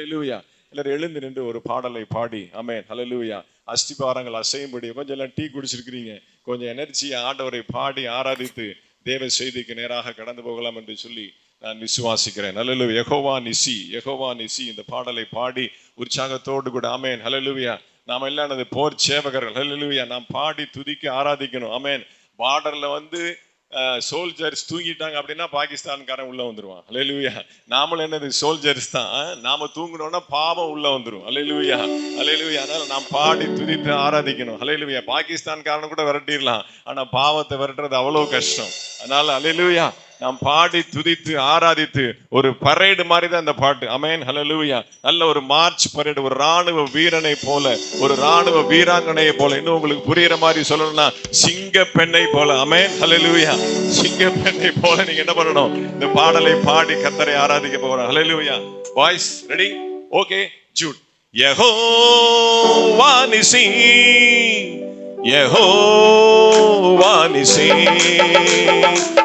ஹல்லேலூயா. எல்லாரும் எழுந்து நின்று ஒரு பாடலை பாடி ஆமென் ஹல்லேலூயா. அஸ்திபாரங்கள் அசையும்படி கொஞ்சம் எல்லாம் டீ குடிச்சிருக்கிறீங்க, கொஞ்சம் எனர்ஜியை ஆண்டவரை பாடி ஆராதித்து தேவ செய்திக்கு நேராக கடந்து போகலாம் என்று சொல்லி நான் விசுவாசிக்கிறேன். ஹல்லேலூயா. யெகோவா நிசி, யெகோவா நிசி இந்த பாடலை பாடி உற்சாகத்தோடு கூட ஆமென் ஹல்லேலூயா. நாம் எல்லாம் போர் சேவகர்கள் ஹல்லேலூயா. நாம் பாடி துதிக்க ஆராதிக்கணும் ஆமென். பார்டர்ல சோல்ஜர்ஸ் தூங்கிட்டாங்க அப்படின்னா பாகிஸ்தான்காரன் உள்ள வந்துருவான் ஹல்லேலூயா. நாமளும் என்னது சோல்ஜர்ஸ் தான். நாம தூங்கினோம்னா பாவம் உள்ள வந்துரும் ஹல்லேலூயா ஹல்லேலூயா. அதனால நாம் பாடி துதித்து ஆராதிக்கணும் ஹல்லேலூயா. பாகிஸ்தான்காரன் கூட விரட்டிடலாம், ஆனா பாவத்தை விரட்டுறது அவ்வளவு கஷ்டம். அதனால ஹல்லேலூயா நாம் பாடி துதித்து ஆராதித்து ஒரு பரேடு மாதிரி தான் இந்த பாட்டு ஆமென் ஹல்லேலூயா. நல்ல ஒரு மார்ச் பரேடு, ஒரு ராணுவ வீரனை போல, ஒரு ராணுவ வீராங்கனையை போல, இன்னும் உங்களுக்கு புரியுற மாதிரி சொல்லணும்னா சிங்க பெண்ணை போல ஆமென் ஹல்லேலூயா. சிங்க பெண்ணை போல நீங்க என்ன பண்ணணும், இந்த பாடலை பாடி கர்த்தரை ஆராதிக்க போறோம் ஹல்லேலூயா. வாய்ஸ் ரெடி, ஓகே, ஜூட். Jehovah Nissi, Jehovah Nissi,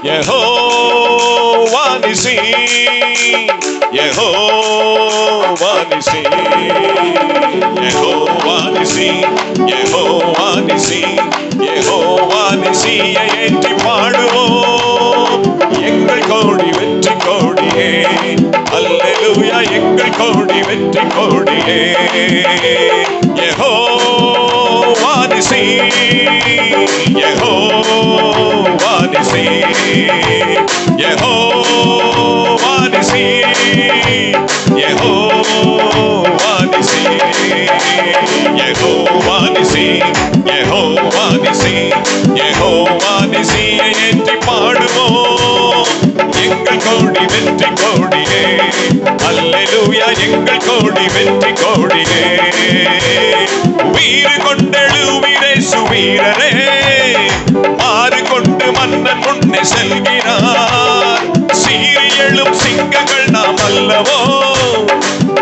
Jehovah Nissi, Jehovah Nissi, Jehovah Nissi, Jehovah Nissi, Jehovah நிசியை ஏற்றி பாடுவோம். எங்கள் கோடி வெற்றி கோடியே அல்லேலூயா, எங்கள் கோடி வெற்றி கோடியே. Jehovah Nissi, Jehovah Nissi, Jehovah Nissi, Jehovah Nissi, Jehovah Nissi, Jehovah Nissi, Jehovah நிசியை ஏற்றி பாடுவோம். எங்கள் கோடி வெற்றி கோடியே அல்லேலூயா, எங்கள் கோடி வெற்றி கோடியே. வீறு கொண்டெழுவீரே சுவீரரே, ஆறு கொண்டு மன்னன் முன்னே செல்கிறார். சீறி எழும் சிங்கங்கள் நாம் அல்லவோ,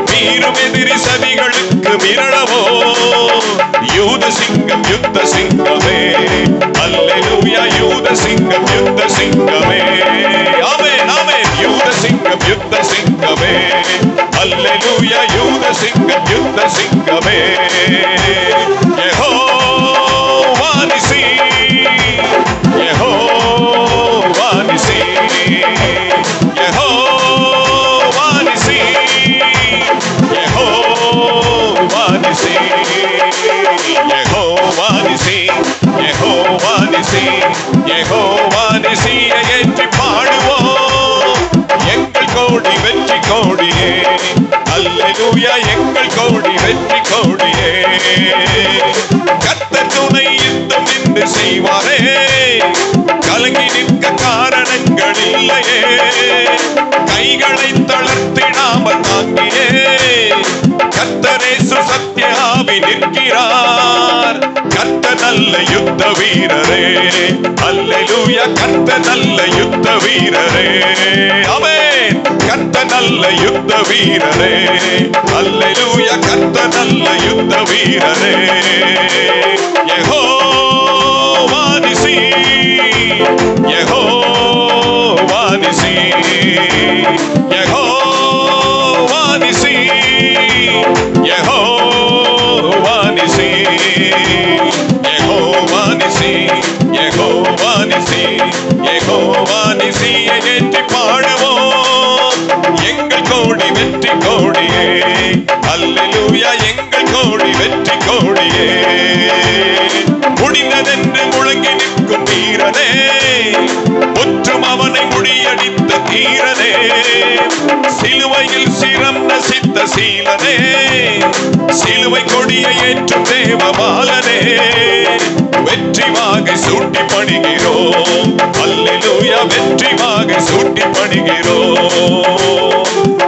மீறும் எதிரி சதிகளுக்கு மிரளவோ. யூத சிங்கம் யுத்த சிங்கமே அல்லேலூயா, யூத சிங்கம் யுத்த சிங்கமே ஆமென் ஆமென். யூத சிங்கம் யுத்த சிங்கமே அல்லேலூயா, யூத சிங்கம் யுத்த சிங்கமே. Jehovah Nissi, Jehovah Nissi, Jehovah Nissi, Jehovah Nissi, Jehovah Nissi, Jehovah Nissi, Jehovah நிசியை ஏற்றி பாடுவோம். எங்கள் கோடி வெற்றி கோடியே அல்லேலூயா, எங்கள் கோடி வெற்றி கோடியே. கர்த்தர் துணை யுத்தம் நின்று செய்வாரே, கலங்கி நிற்க காரணங்கள் இல்லையே. கைகளை தளர்த்திடாமல் தாங்கியே கர்த்தரேசு சத்யாவி நிற்கிறார். கர்த்தர் நல்ல யுத்த வீரரே அல்லேலூயா, கர்த்தர் நல்ல யுத்த வீரரே ஆமென். கர்த்தர் நல்ல யுத்த வீரரே அல்லேலூயா, கர்த்தர் நல்ல யுத்த வீரரே. Jehovah Nissi, Jehovah Nissi, Jehovah Nissi, Jehovah Nissi, Jehovah Nissi, Jehovah Nissi, Jehovah நிசியை ஏற்றி பாடுவோம். எங்கள் கோடி வெற்றி கோடியே அல்லேலூயா, எங்கள் கோடி வெற்றி கோடியே. முடிந்ததென்று முழங்கி நிற்கும் வீரனே, முற்றும் அவனை முடியடித்த தீரனே. சிலுவையில் சிரம் நசித்த சீலனே, சிலுவை கொடியை ஏற்றும் தேவபாலனே. வெற்றி வாகை சூட்டி பணிகிறோம் அல்லேலூயா, வெற்றி வாகை சூட்டி பணிகிறோம்.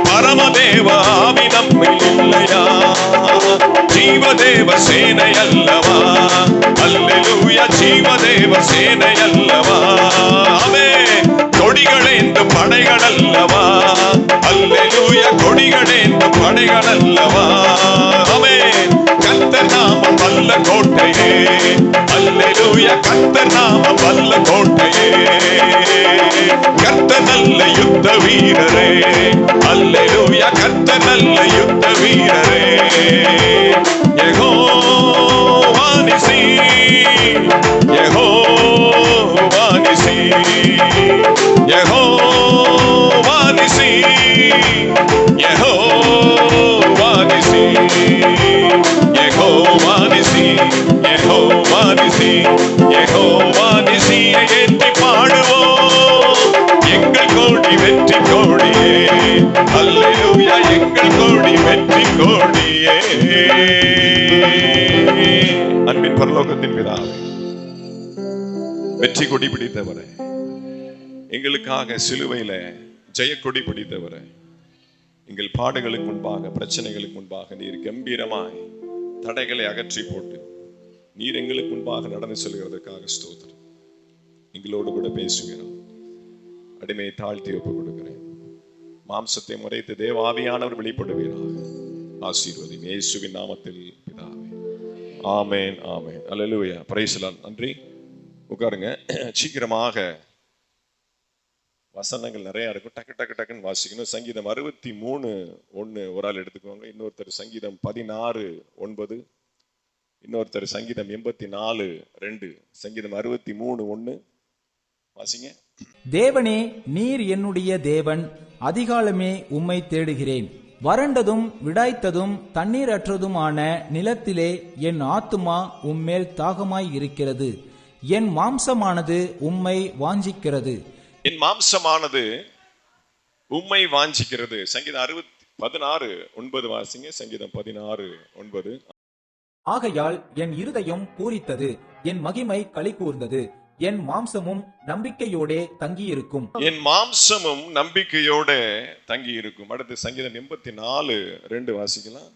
பரமதேவ ஆவி நம்மில் இல்லையா, ஜீவதேவ சேனை அல்லவா அல்லேலூயா, ஜீவதேவ சேனை அல்லவா ஆமென். கொடிகளேந்து படைகள் அல்லவா அல்லேலூயா, கொடிகளேந்து படைகள் அல்லவா ஆமென். கர்த்தர் நாமம் வல்ல கோட்டையே. அல்லேலூயா, கர்த்தர் நாமம் வல்ல கோட்டையே. கர்த்தர் நல்ல யுத்த வீரரே. அல்லேலூயா, கர்த்தர் நல்ல யுத்த வீரரே. Jehovah Nissi, Jehovah Nissi, Jehovah Nissi, Jehovah Nissi, Jehovah Nissi, Jehovah Nissi, Jehovah நிசியை ஏற்றி பாடுவோம். எங்கள் கோடி வெற்றி கோடியே. அல்லேலூயா, எங்கள் கோடி வெற்றி கோடியே. அன்பின் பரலோகத்தின் பிதாவே, வெற்றி கொடி பிடித்தவரே, எங்களுக்காக சிலுவையில ஜெயக்கொடி பிடித்தவரே, எங்கள் பாடுகளுக்கு முன்பாக, பிரச்சனைகளுக்கு முன்பாக நீர் கம்பீரமாய் தடைகளை அகற்றி போட்டு நீர் எங்களுக்கு முன்பாக நடந்து செல்கிறதுக்காக ஸ்தோத்திரம். எங்களோடு கூட பேசுகிறோம். அடிமையை தாழ்த்தி ஒப்பு கொடுக்கிறேன். மாம்சத்தை முறைத்து தேவாவியானவர் வெளிப்படுவீராக. ஆசீர்வதி இயேசுவின் நாமத்தில் பிதாவே. ஆமென், ஆமென். அல்லேலூயா, பிரைஸ் தி லார்ட். நன்றி. உட்காருங்க. சீக்கிரமாக வசனங்கள் நிறைய இருக்கும். டக்கு டக்கு டக்குன்னு வாசிக்கணும். சங்கீதம் 63:1 ஒரு ஆள் எடுத்துக்கோங்க. இன்னொருத்தர் சங்கீதம் 16:9, இன்னொருத்தர் சங்கீதம் 84:2. சங்கீதம் 63:1 வாசிங்க. தேவனே, நீர் என்னுடைய தேவன், அதிகாலமே உம்மை தேடுகிறேன். வறண்டதும் விடாய்த்ததும் தண்ணீரற்றதுமான நிலத்திலே என் ஆத்துமா உம்மேல் தாகமாய் இருக்கிறது. என் மாம்சமானது உம்மை வாஞ்சிக்கிறது. என் மாம்சமானது உம்மை வாஞ்சிக்கிறது. சங்கீதம் 16:9 வாசிங்க. சங்கீதம் 16:9. ஆகையால் என் இருதயம் பூரித்தது, என் மகிமை களி கூர்ந்தது, என் மாம்சமும் நம்பிக்கையோடே தங்கியிருக்கும். என் மாம்சமும் நம்பிக்கையோட தங்கி இருக்கும். அடுத்து சங்கீதம் 84:2 வாசிக்கலாம்.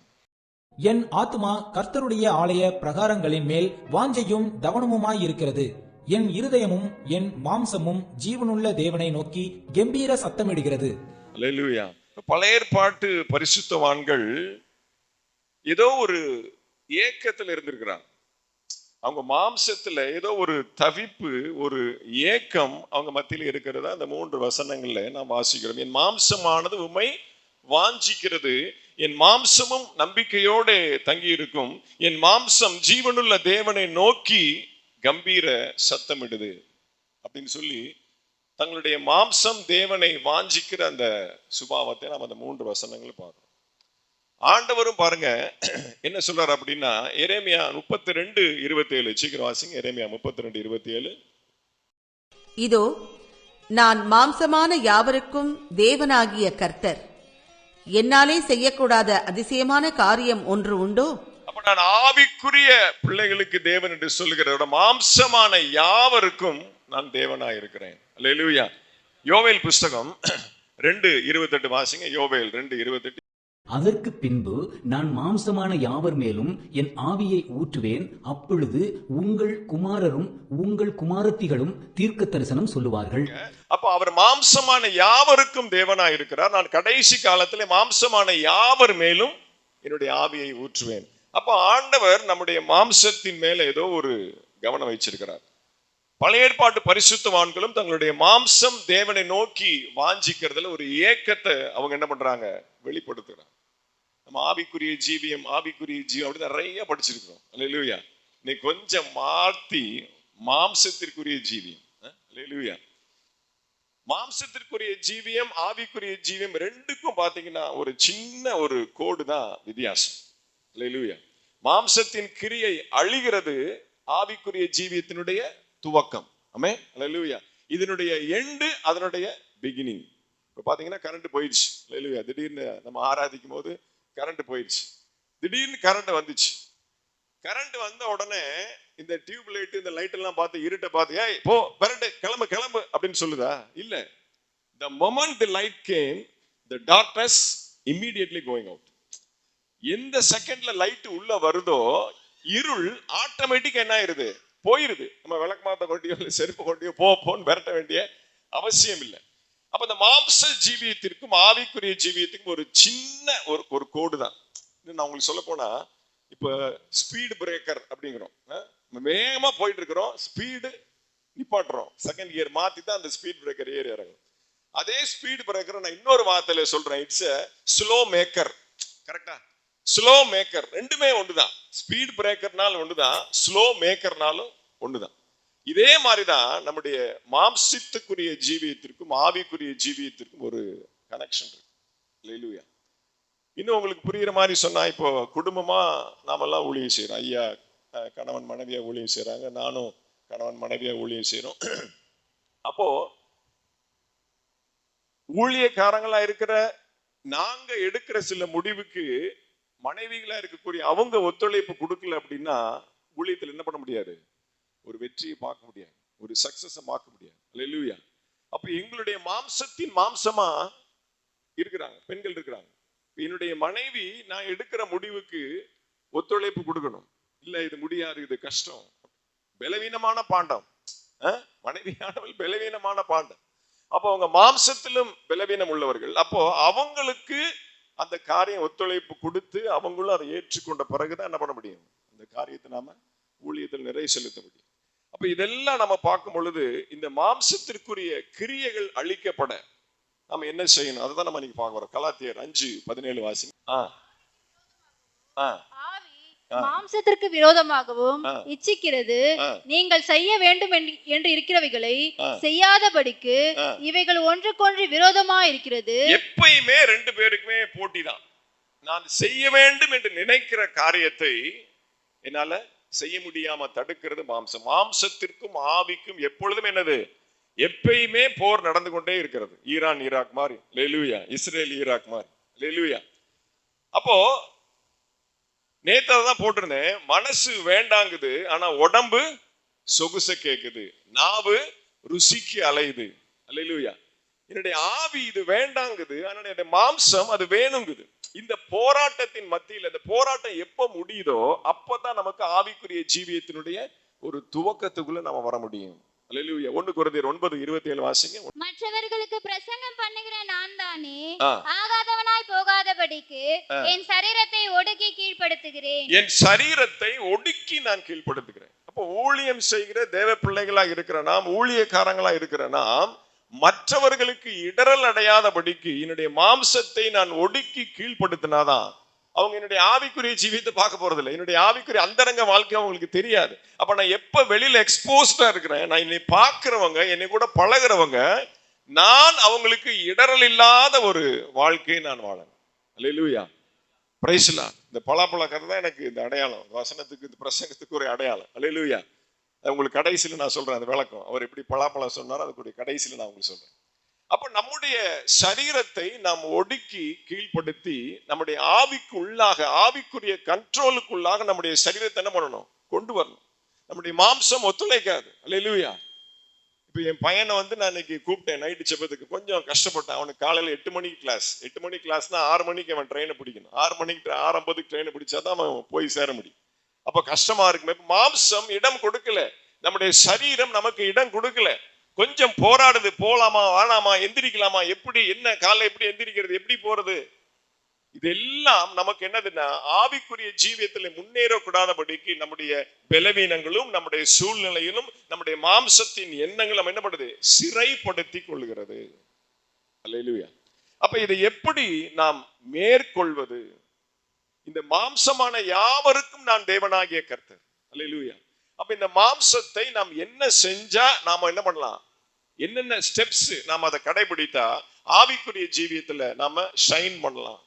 என் ஆத்துமா கர்த்தருடைய ஆலய பிரகாரங்களின் மேல் வாஞ்சையும் தவனமுமாயிருக்கிறது. என் இருதயமும் என் மாம்சமும் ஜீவனுள்ள தேவனை நோக்கி கம்பீர சத்தமிடுகிறது. அல்லேலூயா. பழைய ஏற்பாட்டு பரிசுத்தவான்கள் ஏதோ ஒரு ஏக்கத்தில் இருந்திருக்கிறாங்க. அவங்க மாம்சத்துல ஏதோ ஒரு தவிப்பு, ஒரு ஏக்கம் அவங்க மத்தியில் இருக்கிறதா அந்த 3 வசனங்கள்ல நாம் வாசிக்கிறோம். என் மாம்சமானது உம்மை வாஞ்சிக்கிறது, என் மாம்சமும் நம்பிக்கையோட தங்கி இருக்கும், என் மாம்சம் ஜீவனுள்ள தேவனை நோக்கி கம்பீர சத்தமிடுது அப்படின்னு சொல்லி தங்களுடைய மாம்சம் தேவனை வாஞ்சிக்கிற அந்த சுபாவத்தை நாம் அந்த 3 வசனங்கள் பார்க்கிறோம். ஆண்டவரும் பாருங்க என்ன சொல்றாரு அப்படின்னா, எரேமியா 32:27. சீக்கிரம் வாசிங்க. எரேமியா 32:27. இதோ, நான் மாம்சமான யாவருக்கும் தேவனாகிய கர்த்தர், என்னாலே செய்யக்கூடாத அதிசயமான காரியம் ஒன்று உண்டோ? அப்ப நான் ஆவிக்குரிய பிள்ளைகளுக்கு தேவன் என்று சொல்லுகிறத மாம்சமான யாவருக்கும் நான் தேவனாய் இருக்கிறேன். அல்லேலூயா. யோவேல் புஸ்தகம் 2:28 வாசிங்க. யோவேல் 2:28. அதற்கு பின்பு நான் மாம்சமான யாவர் மேலும் என் ஆவியை ஊற்றுவேன். அப்பொழுது உங்கள் குமாரரும் உங்கள் குமாரத்திகளும் தீர்க்க தரிசனம் சொல்லுவார்கள். அப்ப அவர் மாம்சமான யாவருக்கும் தேவனாய் இருக்கிறார். நான் கடைசி காலத்திலே மாம்சமான யாவர் மேலும் என்னுடைய ஆவியை ஊற்றுவேன். அப்ப ஆண்டவர் நம்முடைய மாம்சத்தின் மேல ஏதோ ஒரு கவனம் வச்சிருக்கிறார். பழைய ஏற்பாட்டு பரிசுத்தவான்களும் தங்களுடைய மாம்சம் தேவனை நோக்கி வாஞ்சிக்கிறதுல ஒரு ஏக்கத்தை அவங்க என்ன பண்றாங்க, வெளிப்படுத்துறாங்க. நம்ம ஆவிக்குரிய ஜீவியம் அப்படி நிறைய படிச்சிருக்கிறோம். அல்லேலூயா. நீ கொஞ்சம் மாத்தி மாம்சத்திற்குரிய ஜீவியம். அல்லேலூயா. மாம்சத்திற்குரிய ஜீவியம், ஆவிக்குரிய ஜீவியம் ரெண்டுக்கும் பாத்தீங்கன்னா ஒரு சின்ன ஒரு கோடு தான் வித்தியாசம். அல்லேலூயா. மாம்சத்தின் கிரியை அழிகிறது, ஆவிக்குரிய ஜீவியத்தினுடைய துவக்கம். ஆமென். அல்லேலூயா. இதனுடைய எண்டு அதனுடைய பிகினிங். இப்ப பாத்தீங்கன்னா கரண்ட் போயிடுச்சு. அல்லேலூயா. திடீர்னு நம்ம ஆராதிக்கும் போது கரண்ட் போயிடுச்சு. திடீர்னு கரண்ட் வந்துச்சு. கரண்ட் வந்த உடனே இந்த டியூப் லைட், இந்த லைட் எல்லாம் பார்த்து இருட்டை பார்த்து, ஏய் போ கரண்ட் கிளம்பு கிளம்பு அப்படின்னு சொல்லுதா? இல்ல. The moment the light came, the darkness immediately going out. எந்த செகண்ட்ல லைட் உள்ள வருதோ இருள் ஆட்டோமேட்டிக் என்ன ஆயிருது, போயிருது. நம்ம விளக்கு மாத்த கொண்டியோ செருப்பு கொண்டியோ போன்னு விரட்ட வேண்டிய அவசியம் இல்லை. அப்ப இந்த மாம்ச ஜீவியத்திற்கும் ஆவிக்குரிய ஜீவியத்துக்கும் ஒரு சின்ன ஒரு கோடு தான். நான் உங்களுக்கு சொல்ல போனா இப்போ ஸ்பீடு பிரேக்கர் அப்படிங்கிறோம். வேகமா போயிட்டு இருக்கிறோம், ஸ்பீடு நிப்பாட்டுறோம், செகண்ட் கியர் மாத்தி தான் அந்த ஸ்பீட் பிரேக்கர் ஏறி இறங்கும். அதே ஸ்பீட் பிரேக்கர் நான் இன்னொரு வார்த்தையில சொல்றேன், இட்ஸ் ஸ்லோ மேக்கர். கரெக்டா? ஸ்லோ மேக்கர் ரெண்டுமே ஒண்ணுதான். ஸ்பீட் பிரேக்கர்னாலும் ஒண்ணுதான், ஸ்லோ மேக்கர்னாலும் ஒண்ணுதான். இதே மாதிரிதான் நம்முடைய மாம்சத்துக்குரிய ஜீவியத்திற்கும் ஆவிக்குரிய ஜீவியத்திற்கும் ஒரு கனெக்ஷன் இருக்கு. அல்லேலூயா. இன்னும் உங்களுக்கு புரியுற மாதிரி சொன்னா, இப்போ குடும்பமா நாமெல்லாம் ஊழியம் செய்யறோம். ஐயா கணவன் மனைவியா ஊழியம் செய்யறாங்க, நானும் கணவன் மனைவியா ஊழியம் செய்யறோம். அப்போ ஊழியக்காரங்களா இருக்கிற நாங்க எடுக்கிற சில முடிவுக்கு மனைவிகளா இருக்கக்கூடிய அவங்க ஒத்துழைப்பு கொடுக்கல அப்படின்னா ஊழியத்தில் என்ன பண்ண முடியாது, ஒரு வெற்றியை பார்க்க முடியாது, ஒரு சக்சஸ் பார்க்க முடியாது. அல்லேலூயா. அப்ப எங்களுடைய மாம்சத்தின் மாம்சமா இருக்கிறாங்க பெண்கள் இருக்கிறாங்க. என்னுடைய மனைவி நான் எடுக்கிற முடிவுக்கு ஒத்துழைப்பு கொடுக்கணும். இல்ல இது முடியாது, இது கஷ்டம், பலவீனமான பாண்டம். மனைவியானவள் பலவீனமான பாண்டம். அப்போ அவங்க மாம்சத்திலும் பலவீனம் உள்ளவர்கள். அப்போ அவங்களுக்கு அந்த காரியம் ஒத்துழைப்பு கொடுத்து அவங்களும் அதை ஏற்றுக்கொண்ட பிறகுதான் என்ன பண்ண முடியும், அந்த காரியத்தை நாம ஊழியத்தில் நிறைய செலுத்த முடியும். அப்ப இதெல்லாம் நம்ம பார்க்கும் பொழுது இந்த மாம்சத்திற்குரிய கிரியைகள் அழிக்கப்பட நம்ம என்ன செய்யணும், அதுதான் நம்ம இன்னைக்கு பார்க்க வரோம். கலாத்தியர் 5:17 வாசிங்க. மாம்சத்திற்கு விரோதமாகவும் இச்சிக்கிறது நீங்கள் செய்ய வேண்டும் என்று இருக்கிறவைகளை செய்யாதபடிக்கு இவைகள் ஒன்றுக்கொன்று விரோதமா இருக்கிறது. எப்பயுமே ரெண்டு பேருக்குமே போட்டி தான். நான் செய்ய வேண்டும் என்று நினைக்கிற காரியத்தை என்னால செய்ய முடியாம தடுக்கிறது மாம்சம். மாம்சத்திற்கும் ஆவிக்கும் எப்பொழுதும் என்னது, எப்பயுமே போர் நடந்து கொண்டே இருக்கிறது. ஈரான் ஈராக் மாதிரி, அல்லேலூயா. இஸ்ரேல் ஈராக் மாதிரி, அல்லேலூயா. அப்போ நேத்து தான் போட்டிருந்தேன், மனசு வேண்டாங்குது, ஆனா உடம்பு சொகுச கேக்குது, நாவு ருசிக்கு அலையுது. அல்லேலூயா. என்னுடைய ஆவி இது வேண்டாங்குது, ஆனா என்னுடைய மாம்சம் அது வேணுங்குது. இந்த போராட்டத்தின் மத்தியில், இந்த போராட்டம் எப்ப முடியுதோ அப்பதான் நமக்கு ஆவிக்குரிய ஜீவியத்தினுடைய ஒரு துவக்கத்துக்குள்ள நம்ம வர முடியும். அல்லேலூயா. 1 கொரிந்தியர் 9:27 வாசிங்க. மற்றவர்களுக்கு பிரசங்கம் பண்ணுகிற நான் தானே ஆகாதவனாய் போகாதபடிக்கு என் சரீரத்தை ஒடுக்கி கீழ்ப்படுத்துகிறேன். என் சரீரத்தை ஒடுக்கி நான் கீழ்ப்படுத்துகிறேன். அப்போ ஊழியம் செய்கிற தேவ பிள்ளைகளா இருக்கிற நாம், ஊழியக்காரங்களா இருக்கிற நாம், மற்றவர்களுக்கு இடரல் அடையாதபடிக்கு என்னுடைய மாம்சத்தை நான் ஒடுக்கி கீழ்ப்படுத்தினாதான் அவங்க என்னுடைய ஆவிக்குரிய ஜீவியத்தை பார்க்க போறது இல்லை. என்னுடைய ஆவிக்குரிய அந்தரங்க வாழ்க்கை அவங்களுக்கு தெரியாது. அப்ப நான் எப்ப வெளியில எக்ஸ்போஸ்டா இருக்கிறேன், நான் என்னை பார்க்கிறவங்க, என்னை கூட பழகிறவங்க, நான் அவங்களுக்கு இடரல் இல்லாத ஒரு வாழ்க்கையை நான் வாழணும். அல்லேலூயா. Praise the Lord. இந்த பலாப்பழ கதை தான் எனக்கு இந்த அடையாளம், வசனத்துக்கு இந்த பிரசங்கத்துக்கு ஒரு அடையாளம். அல்லேலூயா. உங்களுக்கு கடைசியில் நான் சொல்றேன் அந்த விளக்கம். அவர் எப்படி பலாப்பழம் சொன்னாரோ அதுக்குரிய கடைசியில் நான் உங்களுக்கு சொல்றேன். அப்ப நம்முடைய சரீரத்தை நாம் ஒடுக்கி கீழ்ப்படுத்தி நம்முடைய ஆவிக்கு உள்ளாக, ஆவிக்குரிய கண்ட்ரோலுக்குள்ளாக நம்முடைய சரீரத்தை என்ன பண்ணணும், கொண்டு வரணும். நம்முடைய மாம்சம் ஒத்துழைக்காது. அல்லேலூயா. இப்ப என் பையனை நான் இன்னைக்கு கூப்பிட்டேன் நைட்டு செப்பத்துக்கு, கொஞ்சம் கஷ்டப்பட்டேன். அவனுக்கு காலையில 8 மணிக்கு கிளாஸ். 8 மணிக்கு கிளாஸ்னா 6 மணிக்கு அவன் ட்ரெயினை பிடிக்கணும். 6:50 ட்ரெயினை பிடிச்சாதான் அவன் போய் சேர முடியும். அப்ப கஷ்டமா இருக்குமே. மாம்சம் இடம் கொடுக்கல, நம்முடைய சரீரம் நமக்கு இடம் கொடுக்கல. கொஞ்சம் போராடுது, போலாமா வேணாமா, எந்திரிக்கலாமா, எப்படி, என்ன காலை எப்படி எந்திரிக்கிறது, எப்படி போறது, இதெல்லாம் நமக்கு என்னதுன்னா ஆவிக்குரிய ஜீவியத்தில் முன்னேறக்கூடாதபடிக்கு நம்முடைய பலவீனங்களும் நம்முடைய சூழ்நிலையிலும் நம்முடைய மாம்சத்தின் எண்ணங்களும் என்ன பண்ணுது, சிறைப்படுத்தி கொள்கிறது. அல்லேலூயா. அப்ப இதை எப்படி நாம் மேற்கொள்வது? இந்த மாம்சமான யாவருக்கும் நான் தேவனாகிய கர்த்தர். அல்லேலூயா. அப்ப இந்த மாம்சத்தை நாம் என்ன செஞ்சா நாம என்ன பண்ணலாம், என்னென்ன ஸ்டெப்ஸ் நாம அதை கடைபிடித்தா ஆவிக்குரிய ஜீவியத்துல நாம ஷைன் பண்ணலாம்,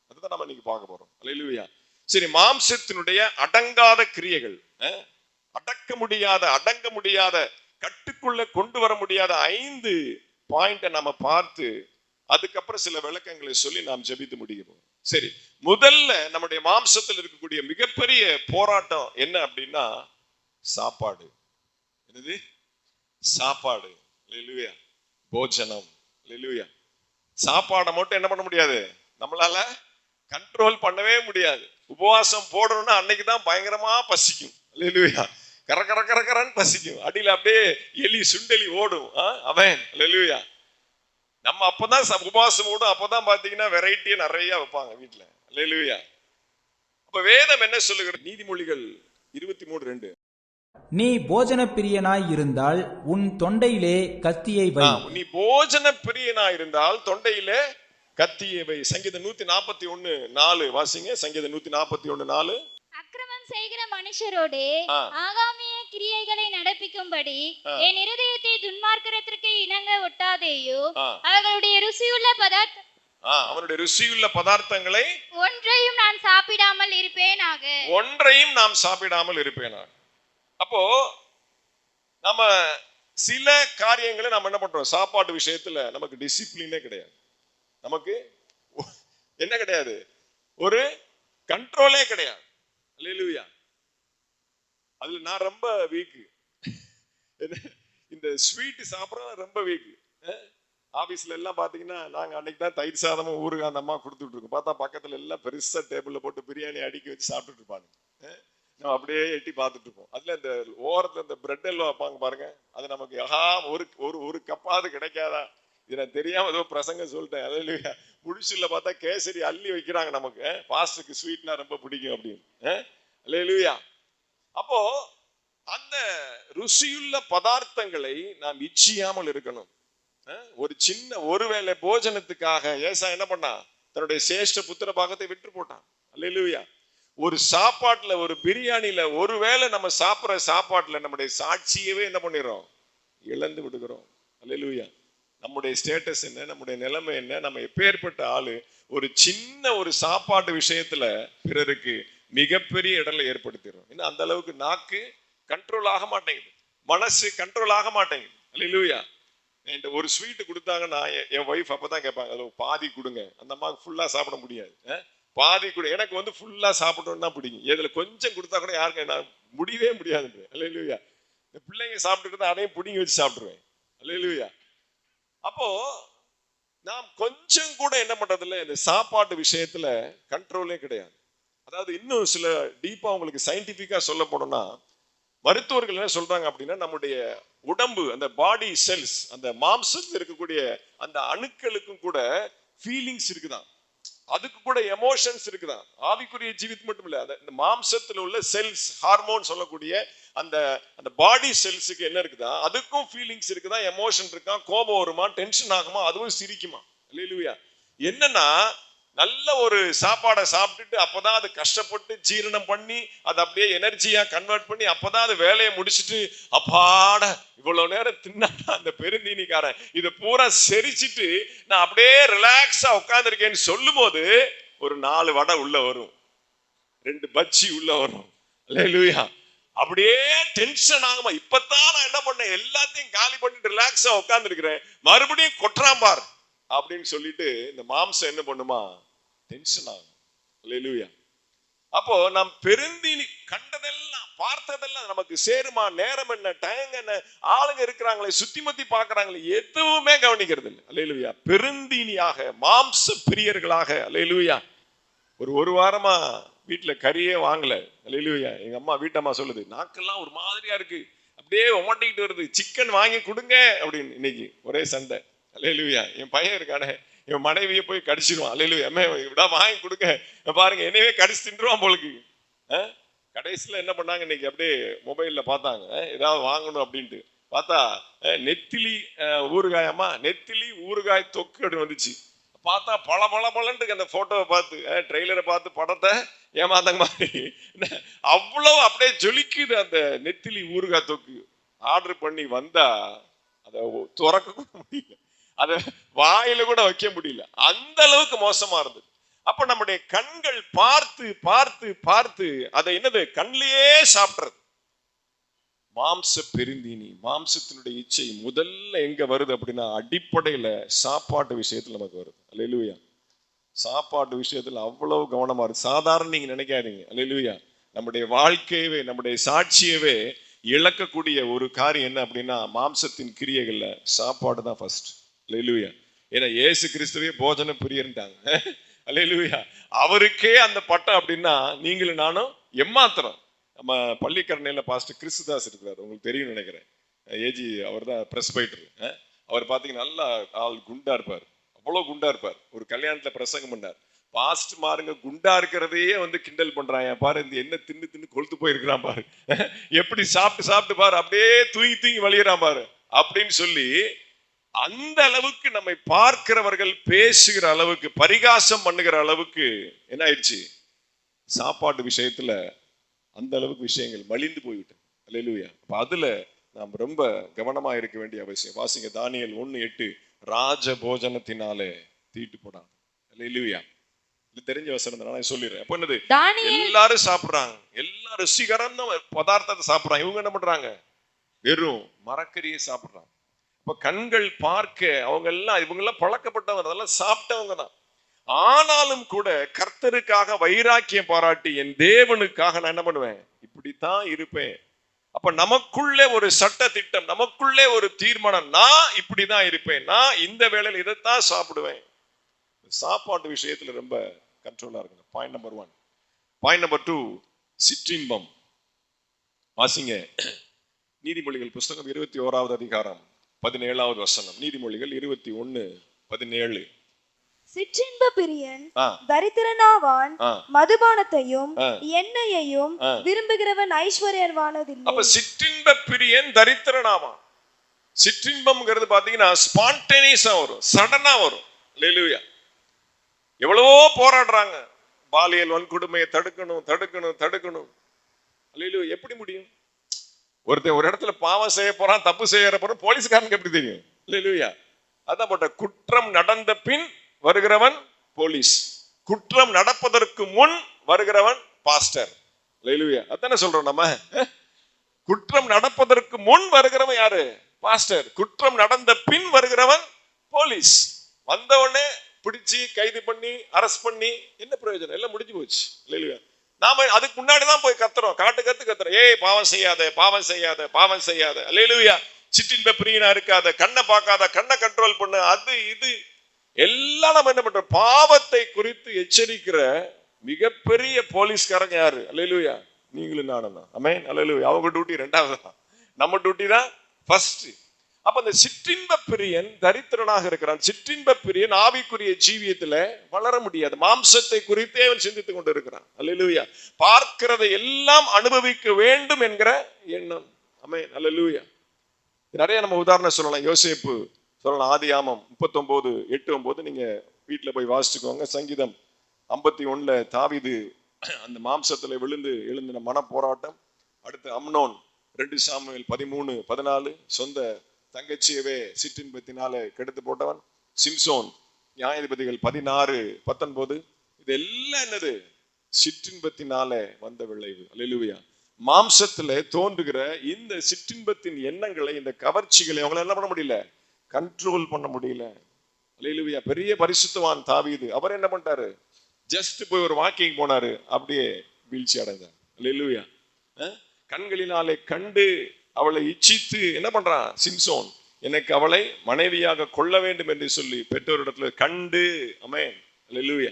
அதுதான் நம்ம இன்னைக்கு பார்க்க போறோம். அல்லேலூயா. சரி, மாம்சத்தினுடைய அடங்காத கிரியைகள், அடக்க முடியாத, அடங்க முடியாத, கட்டுக்குள்ள கொண்டு வர முடியாத 5 பாயிண்ட நாம பார்த்து அதுக்கப்புறம் சில விளக்கங்களை சொல்லி நாம் ஜெபித்து முடிக்கிறோம். சரி, முதல்ல நம்முடைய மாம்சத்தில் இருக்கக்கூடிய மிகப்பெரிய போராட்டம் என்ன அப்படின்னா சாப்பாடு. என்னது? சாப்பாடு. அல்லேலூயா. போஜனம். அல்லேலூயா. சாப்பாடை மட்டும் என்ன பண்ண முடியாது, நம்மளால கண்ட்ரோல் பண்ணவே முடியாது. உபவாசம் போடணும்னா அன்னைக்கு தான் பயங்கரமா பசிக்கும். அல்லேலூயா. கரன்னு பசிக்கும். அடியில அப்படியே எலி சுண்டெலி ஓடும். அவன் அல்லேலூயா. நம்ம அப்பதான் உபவாசம் ஓடும். அப்பதான் பாத்தீங்கன்னா வெரைட்டியா நிறைய வைப்பாங்க வீட்டுல. அல்லேலூயா. அப்ப அப்ப வேதம் என்ன சொல்லுகிறது? நீதிமொழிகள் 23:2. நீ போஜன பிரியனாய் இருந்தால் உன் தொண்டையிலே கத்தியை வை. நீ போஜன பிரியனாய் இருந்தால் தொண்டையிலே கத்தியை வை. சங்கீதம் 141:4 வாசிங்க. சங்கீதம் 141:4. அக்கிரமம் செய்கிற மனுஷரோடே ஆகாமிய கிரியைகளை நடப்பிக்கும்படி என் இருதயத்தை துன்மார்க்கத்திற்கு இணங்க ஒட்டாதேயோ. அவர்களுடைய ருசியுள்ள அவனுடைய ருசியுள்ள பதார்த்தங்களை ஒன்றையும் நான் சாப்பிடாமல் இருப்பேனாக. ஒன்றையும் நாம் சாப்பிடாமல் இருப்பேனாக. அப்போ நம்ம சில காரியங்களை நம்ம என்ன பண்றோம்? சாப்பாட்டு விஷயத்துல நமக்கு டிசிப்ளினே கிடையாது. நமக்கு என்ன கிடையாது? ஒரு கண்ட்ரோலே கிடையாது. அல்லேலூயா. அதுல நான் ரொம்ப வீக்கு. இந்த ஸ்வீட் சாப்பிட்றது ரொம்ப வீக்கு. ஆபீஸ்ல எல்லாம் பாத்தீங்கன்னா நாங்க அன்னைக்கு தான் தயிர் சாதமும் ஊறுகாய் அந்த அம்மா கொடுத்துட்டு இருக்கோம். பார்த்தா பக்கத்துல எல்லாம் பெருசா டேபிள்ல போட்டு பிரியாணி அடுக்கி வச்சு சாப்பிட்டுட்டு இருப்பாங்க. நம்ம அப்படியே எட்டி பார்த்துட்டு இருப்போம். அதுல இந்த ஓரத்துல இந்த பிரெட் எல்லாம் வைப்பாங்க பாருங்க. அது நமக்கு ஒரு கப்பாவது கிடைக்காதா? இது நான் தெரியாம ஏதோ பிரசங்க சொல்லிட்டேன். அல்லேலூயா. முடிச்சுல பார்த்தா கேசரி அள்ளி வைக்கிறாங்க நமக்கு. பாஸ்டருக்கு ஸ்வீட்னா ரொம்ப பிடிக்கும் அப்படின்னு. அல்லேலூயா. அப்போ அந்த ருசியுள்ள பதார்த்தங்களை நாம் இச்சியாமல் இருக்கணும். ஒரு சின்ன ஒருவேளை போஜனத்துக்காக ஏசா என்ன பண்ணா? தன்னுடைய சேஷ்ட புத்திர பாகத்தை விற்று போட்டான். அல்லேலூயா. ஒரு சாப்பாட்டுல, ஒரு பிரியாணில, ஒருவேளை நம்ம சாப்பிட்ற சாப்பாட்டுல நம்முடைய சாட்சியவே என்ன பண்ணிடுறோம்? இழந்து விடுகிறோம். அல்லேலூயா. நம்முடைய ஸ்டேட்டஸ் என்ன, நம்முடைய நிலைமை என்ன, நம்ம எப்பேற்பட்ட ஆளு, ஒரு சின்ன ஒரு சாப்பாட்டு விஷயத்துல பிறருக்கு மிகப்பெரிய இடர்ல ஏற்படுத்திடுறோம். இன்னும் அந்த அளவுக்கு நாக்கு கண்ட்ரோல் ஆக மாட்டேங்குது, மனசு கண்ட்ரோல் ஆக மாட்டேங்குது. அல்லேலூயா. என்கிட்ட ஒரு ஸ்வீட்டு கொடுத்தாங்கன்னா என் ஒய்ஃப் அப்பதான் கேட்பாங்க, அதில் பாதி கொடுங்க. அந்த அம்மாவுக்கு ஃபுல்லா சாப்பிட முடியாது. பாதி கொடு. எனக்கு ஃபுல்லா சாப்பிடணும்னா பிடிக்கும். இதுல கொஞ்சம் கொடுத்தா கூட யாருக்கு நான் முடியவே முடியாது. அல்லேலூயா. இந்த பிள்ளைங்க சாப்பிட்டு அதையும் பிடிங்கி வச்சு சாப்பிடுவேன். அல்லேலூயா. அப்போ நாம் கொஞ்சம் கூட என்ன பண்றதில்ல, இந்த சாப்பாட்டு விஷயத்துல கண்ட்ரோலே கிடையாது. அதாவது இன்னும் சில டீப்பா உங்களுக்கு சயின்டிபிக்கா சொல்ல போனோம்னா, மருத்துவர்கள் என்ன சொல்றாங்க அப்படின்னா, நம்முடைய உடம்பு, அந்த பாடி செல்ஸ், அந்த மாம்சத்தில் இருக்கக்கூடிய அந்த அணுக்களுக்கும் கூட ஃபீலிங்ஸ் இருக்குதான், அதுக்கு கூட எமோஷன்ஸ் இருக்குதான். ஆவிக்குரிய ஜீவித்து மட்டும் இல்ல, அந்த மாம்சத்துல உள்ள செல்ஸ், ஹார்மோன் சொல்லக்கூடிய அந்த அந்த பாடி செல்ஸுக்கு என்ன இருக்குதா, அதுக்கும் ஃபீலிங்ஸ் இருக்குதா, எமோஷன் இருக்கா, கோபம் வருமா, டென்ஷன் ஆகுமா, அதுவும் சிரிக்குமா. அல்லேலூயா. என்னன்னா, நல்ல ஒரு சாப்பாடை சாப்பிட்டுட்டு அப்பதான் அது கஷ்டப்பட்டு ஜீரணம் பண்ணி அதை அப்படியே எனர்ஜியா கன்வெர்ட் பண்ணி அப்பதான் அது வேலையை முடிச்சுட்டு அப்பாட இவ்வளவு நேரம் தின்னாட்டா அந்த பெருந்தீனிக்காரன் இதை பூரா செரிச்சிட்டு நான் அப்படியே ரிலாக்ஸா உட்கார்ந்துருக்கேன்னு சொல்லும் போது ஒரு 4 வடை உள்ள வரும், 2 பஜ்ஜி உள்ள வரும். அல்லேலூயா. அப்படியே டென்ஷன் ஆகுமா, இப்பதான் நான் என்ன பண்ணேன், எல்லாத்தையும் காலி பண்ணிட்டு ரிலாக்ஸா உட்கார்ந்து இருக்கிறேன், மறுபடியும் கொட்டுறான் பார் அப்படின்னு சொல்லிட்டு இந்த மாம்சம் என்ன பண்ணுமா, டென்ஷன் ஆகும். அல்லேலூயா. அப்போ நாம் பெருந்தீனி கண்டதெல்லாம் பார்த்ததெல்லாம் நமக்கு சேருமா, நேரம் என்ன, டைம் என்ன, ஆளுங்க இருக்கிறாங்களே, சுத்தி முத்தி பாக்குறாங்களே, எதுவுமே கவனிக்கிறது இல்லை. அல்லேலூயா. பெருந்தீனியாக, மாம்ச பிரியர்களாக. அல்லேலூயா. ஒரு வாரமா வீட்டுல கறியே வாங்கல. அல்லேலூயா. எங்க அம்மா, வீட்டம்மா சொல்லுது, நாக்கெல்லாம் ஒரு மாதிரியா இருக்கு, அப்படியே ஒமாட்டிக்கிட்டு வருது, சிக்கன் வாங்கி கொடுங்க அப்படின்னு. இன்னைக்கு ஒரே சண்டை. அல்லேலூயா. என் பையன் இருக்கானே, என் மனைவியை போய் கடிச்சிருவான். அல்லேலூயா. விடா வாங்கி கொடுங்க, பாருங்க என்னையவே கடிச்சு தின்றுவான் போலுக்கு. கடைசியில என்ன பண்ணாங்க, இன்னைக்கு அப்படியே மொபைல்ல பார்த்தாங்க ஏதாவது வாங்கணும் அப்படின்ட்டு பார்த்தா நெத்திலி ஊறுகாயம்மா, நெத்திலி ஊறுகாய் தொக்கு அப்படின்னு வந்துச்சு. பார்த்தா பளபளன்னு அந்த போட்டோவை பார்த்து, ட்ரெய்லரை பார்த்து படத்தை ஏமாந்தாங்க மாதிரி அவ்வளவு அப்படியே ஜொலிக்குது அந்த நெத்திலி ஊறுகாய் தொக்கு. ஆர்டர் பண்ணி வந்தா அதை துறக்க கூட முடியல, அதை வாயில கூட வைக்க முடியல, அந்த அளவுக்கு மோசமா இருந்தது. அப்ப நம்முடைய கண்கள் பார்த்து பார்த்து பார்த்து அதை என்னது, கண்ணிலேயே சாப்பிடுறது. மாம்ச பெருந்தீனி, மாம்சத்தினுடைய இச்சை முதல்ல எங்க வருது அப்படின்னா, அடிப்படையில சாப்பாட்டு விஷயத்துல நமக்கு வருது. அல்லேலூயா. சாப்பாட்டு விஷயத்துல அவ்வளவு கவனமா இருக்கு. சாதாரண நீங்க நினைக்காதீங்க. அல்லேலூயா. நம்முடைய வாழ்க்கையவே, நம்முடைய சாட்சியவே இழக்கக்கூடிய ஒரு காரியம் என்ன அப்படின்னா, மாம்சத்தின் கிரியைகள்ல சாப்பாடு தான் ஃபர்ஸ்ட். அல்லேலூயா. ஏன்னா இயேசு கிறிஸ்துவே போஜன பிரியர்ன்றாங்க. அல்லேலூயா. அவருக்கே அந்த பட்டம் அப்படின்னா நீங்களும் நானும் எம்மாத்திரம். நம்ம பள்ளிக்கரணையில பாஸ்டர் கிறிஸ்துதாஸ் இருக்கிறார், உங்களுக்கு தெரியும் நினைக்கிறேன். ஏஜி அவர் தான் பிரஸ்பைட்டர். அவர் பார்த்தீங்கன்னா நல்லா ஆள் குண்டா இருப்பார், அவ்வளோ குண்டா இருப்பார். ஒரு கல்யாணத்துல பிரசங்கம் பண்ணார். பாஸ்ட் மாருங்க குண்டா இருக்கிறதையே வந்து கிண்டல் பண்றாங்க. பாரு இந்த என்ன தின்னு தின்னு கொழுத்து போயிருக்கிறான் பாரு, எப்படி சாப்பிட்டு சாப்பிட்டு பாரு அப்படியே தூங்கி தூங்கி வலியுறான் பாரு அப்படின்னு சொல்லி அந்த அளவுக்கு நம்மை பார்க்கிறவர்கள் பேசுகிற அளவுக்கு, பரிகாசம் பண்ணுகிற அளவுக்கு என்ன ஆயிடுச்சு, சாப்பாட்டு விஷயத்துல அந்த அளவுக்கு விஷயங்கள் மலிந்து போய்விட்டது. அல்லேலூயா. அப்ப அதுல நாம் ரொம்ப கவனமா இருக்க வேண்டிய அவசியம். வாசிங்க தானியேல் 1:8, ராஜ போஜனத்தினாலே தீட்டு போடாங்க. அல்லேலூயா. இது தெரிஞ்ச வசனம் தான், நான் சொல்லிடுறேன். அப்ப என்னது, எல்லாரும் சாப்பிடுறாங்க, எல்லாரும் ருசிகரமான பதார்த்தத்தை சாப்பிடுறாங்க. இவங்க என்ன பண்றாங்க, வெறும் மரக்கறியை சாப்பிடுறாங்க. இப்ப கண்கள் பார்க்க அவங்க எல்லாம், இவங்க எல்லாம் பழக்கப்பட்டவங்க, அதெல்லாம் சாப்பிட்டவங்க தான். ஆனாலும் கூட கர்த்தருக்காக வைராக்கியம் பாராட்டி என் தேவனுக்காக நான் என்ன பண்ணுவேன், இப்படித்தான் இருப்பேன். அப்ப நமக்குள்ளே ஒரு சட்ட திட்டம், நமக்குள்ளே ஒரு தீர்மானம், நான் இப்படிதான் இருப்பேன், நான் இந்த வேளையில் இதைத்தான் சாப்பிடுவேன். சாப்பாட்டு விஷயத்துல ரொம்ப கண்ட்ரோலா இருக்கணும். Point number 1. பாயிண்ட் நம்பர் 2, சிற்றின்பம். வாசிங்க நீதிமொழிகள் புஸ்தகம் 21வது அதிகாரம் 17வது வசனம். நீதிமொழிகள் 21:17. சிற்றின்ப பிரியன் தரித்திரனாவான், மதுபானத்தையும் எண்ணெயையும் விரும்புகிறவன் ஐஸ்வர்யவானதில்லை. அப்ப சிற்றின்ப பிரியன் தரித்திரனாவான். சிற்றின்பம்ங்கிறது பாத்தீங்கன்னா ஸ்பான்டேனியஸா வரும், சடனா வரும். அல்லேலூயா. எவ்வளவோ போராடுறாங்க, பாலியல் வன்கொடுமையை தடுக்கணும் தடுக்கணும் தடுக்கணும். அல்லேலூயா. எப்படி முடியும்? ஒருத்தன் ஒரு இடத்துல பாவம் செய்ய போறான், தப்பு செய்ய போறான், போலீஸ்காரனுக்கு எப்படி தெரியும்? அல்லேலூயா. அதான் போட்ட, குற்றம் நடந்த பின் வருகிறவன் போலீஸ், குற்றம் நடப்பதற்கு முன் வருகிறவன் பாஸ்டர். அல்லேலூயா. அதானே சொல்றோம் நம்ம. குற்றம் நடப்பதற்கு முன் வருகிறவன் யாரு? பாஸ்டர். குற்றம் நடந்த பின் வருகிறவன் போலீஸ். வந்த உடனே பிடிச்சி கைது பண்ணி அரெஸ்ட் பண்ணி என்ன பிரயோஜனம்? எல்லாம் முடிஞ்சு போச்சு. அல்லேலூயா. நாம அதுக்கு முன்னாடிதான் போய் கத்துறோம், காட்டு கத்துறோம், ஏய் பாவம் செய்யாத பாவம் செய்யாத பாவம் செய்யாத. அல்லேலூயா. சிற்றின்ப பிரியனா இருக்காத, கண்ணை பார்க்காத, கண்ணை கண்ட்ரோல் பண்ணு, அது இது எல்லாம் நம்ம என்ன பண்றோம், பாவத்தை குறித்து எச்சரிக்கிற மிகப்பெரிய போலீஸ்காரங்க யாரு? அல்லேலூயா. நீங்களும் நானும் தான். ஆமென். அல்லேலூயா. அவங்க டியூட்டி 2வது தான், நம்ம டியூட்டி தான் ஃபர்ஸ்ட். அப்ப அந்த சிற்றின்ப பிரியன் தரித்திரனாக இருக்கிறான். சிற்றின்ப பிரியன் ஆவிக்குரிய ஜீவியத்துல வளர முடியாது. மாம்சத்தை குறித்தே அவன் சிந்தித்துக் கொண்டு இருக்கிறான். அல்லேலூயா. பார்க்கிறதை எல்லாம் அனுபவிக்க வேண்டும் என்கிற எண்ணம். ஆமென். அல்லேலூயா. நிறைய நம்ம உதாரணம் சொல்லலாம். யோசேப்பு சொல்லலாம். ஆதியாமம் 39:8-9 நீங்க வீட்டுல போய் வாசிச்சுக்கோங்க. சங்கீதம் 51 தாவீது அந்த மாம்சத்துல விழுந்து எழுந்தின மன போராட்டம். அடுத்து அம்னோன் 2 சாமுவேல் 13:14 சொந்த தங்கச்சியவே சிற்றின்பத்தினால கெடுத்து போட்டவன். சிம்சோன் நியாயாதிபதிகள் 16:19 இதெல்லாம் என்னது? சிற்றின்பத்தினால வந்த விளைவு. அல்லேலூயா. மாம்சத்துல தோன்றுகிற இந்த சிற்றின்பத்தின் எண்ணங்களை, இந்த கவர்ச்சிகளை அவங்களை என்ன பண்ண முடியல, கண்ட்ரோல் பண்ண முடியல. அல்லேலூயா. பெரிய பரிசுத்தவான் தாவீது, அவர் என்ன பண்ணிட்டாரு, ஜஸ்ட் போய் ஒரு வாக்கிங் போனாரு, அப்படியே வீழ்ச்சி அடைந்தார். அல்லேலூயா. கண்களினாலே கண்டு அவளை இச்சித்து என்ன பண்றான் சிம்சோன், எனக்கு அவளை மனைவியாக கொள்ள வேண்டும் என்று சொல்லி பெற்றோரிடத்துல கண்டு. ஆமென். அல்லேலூயா.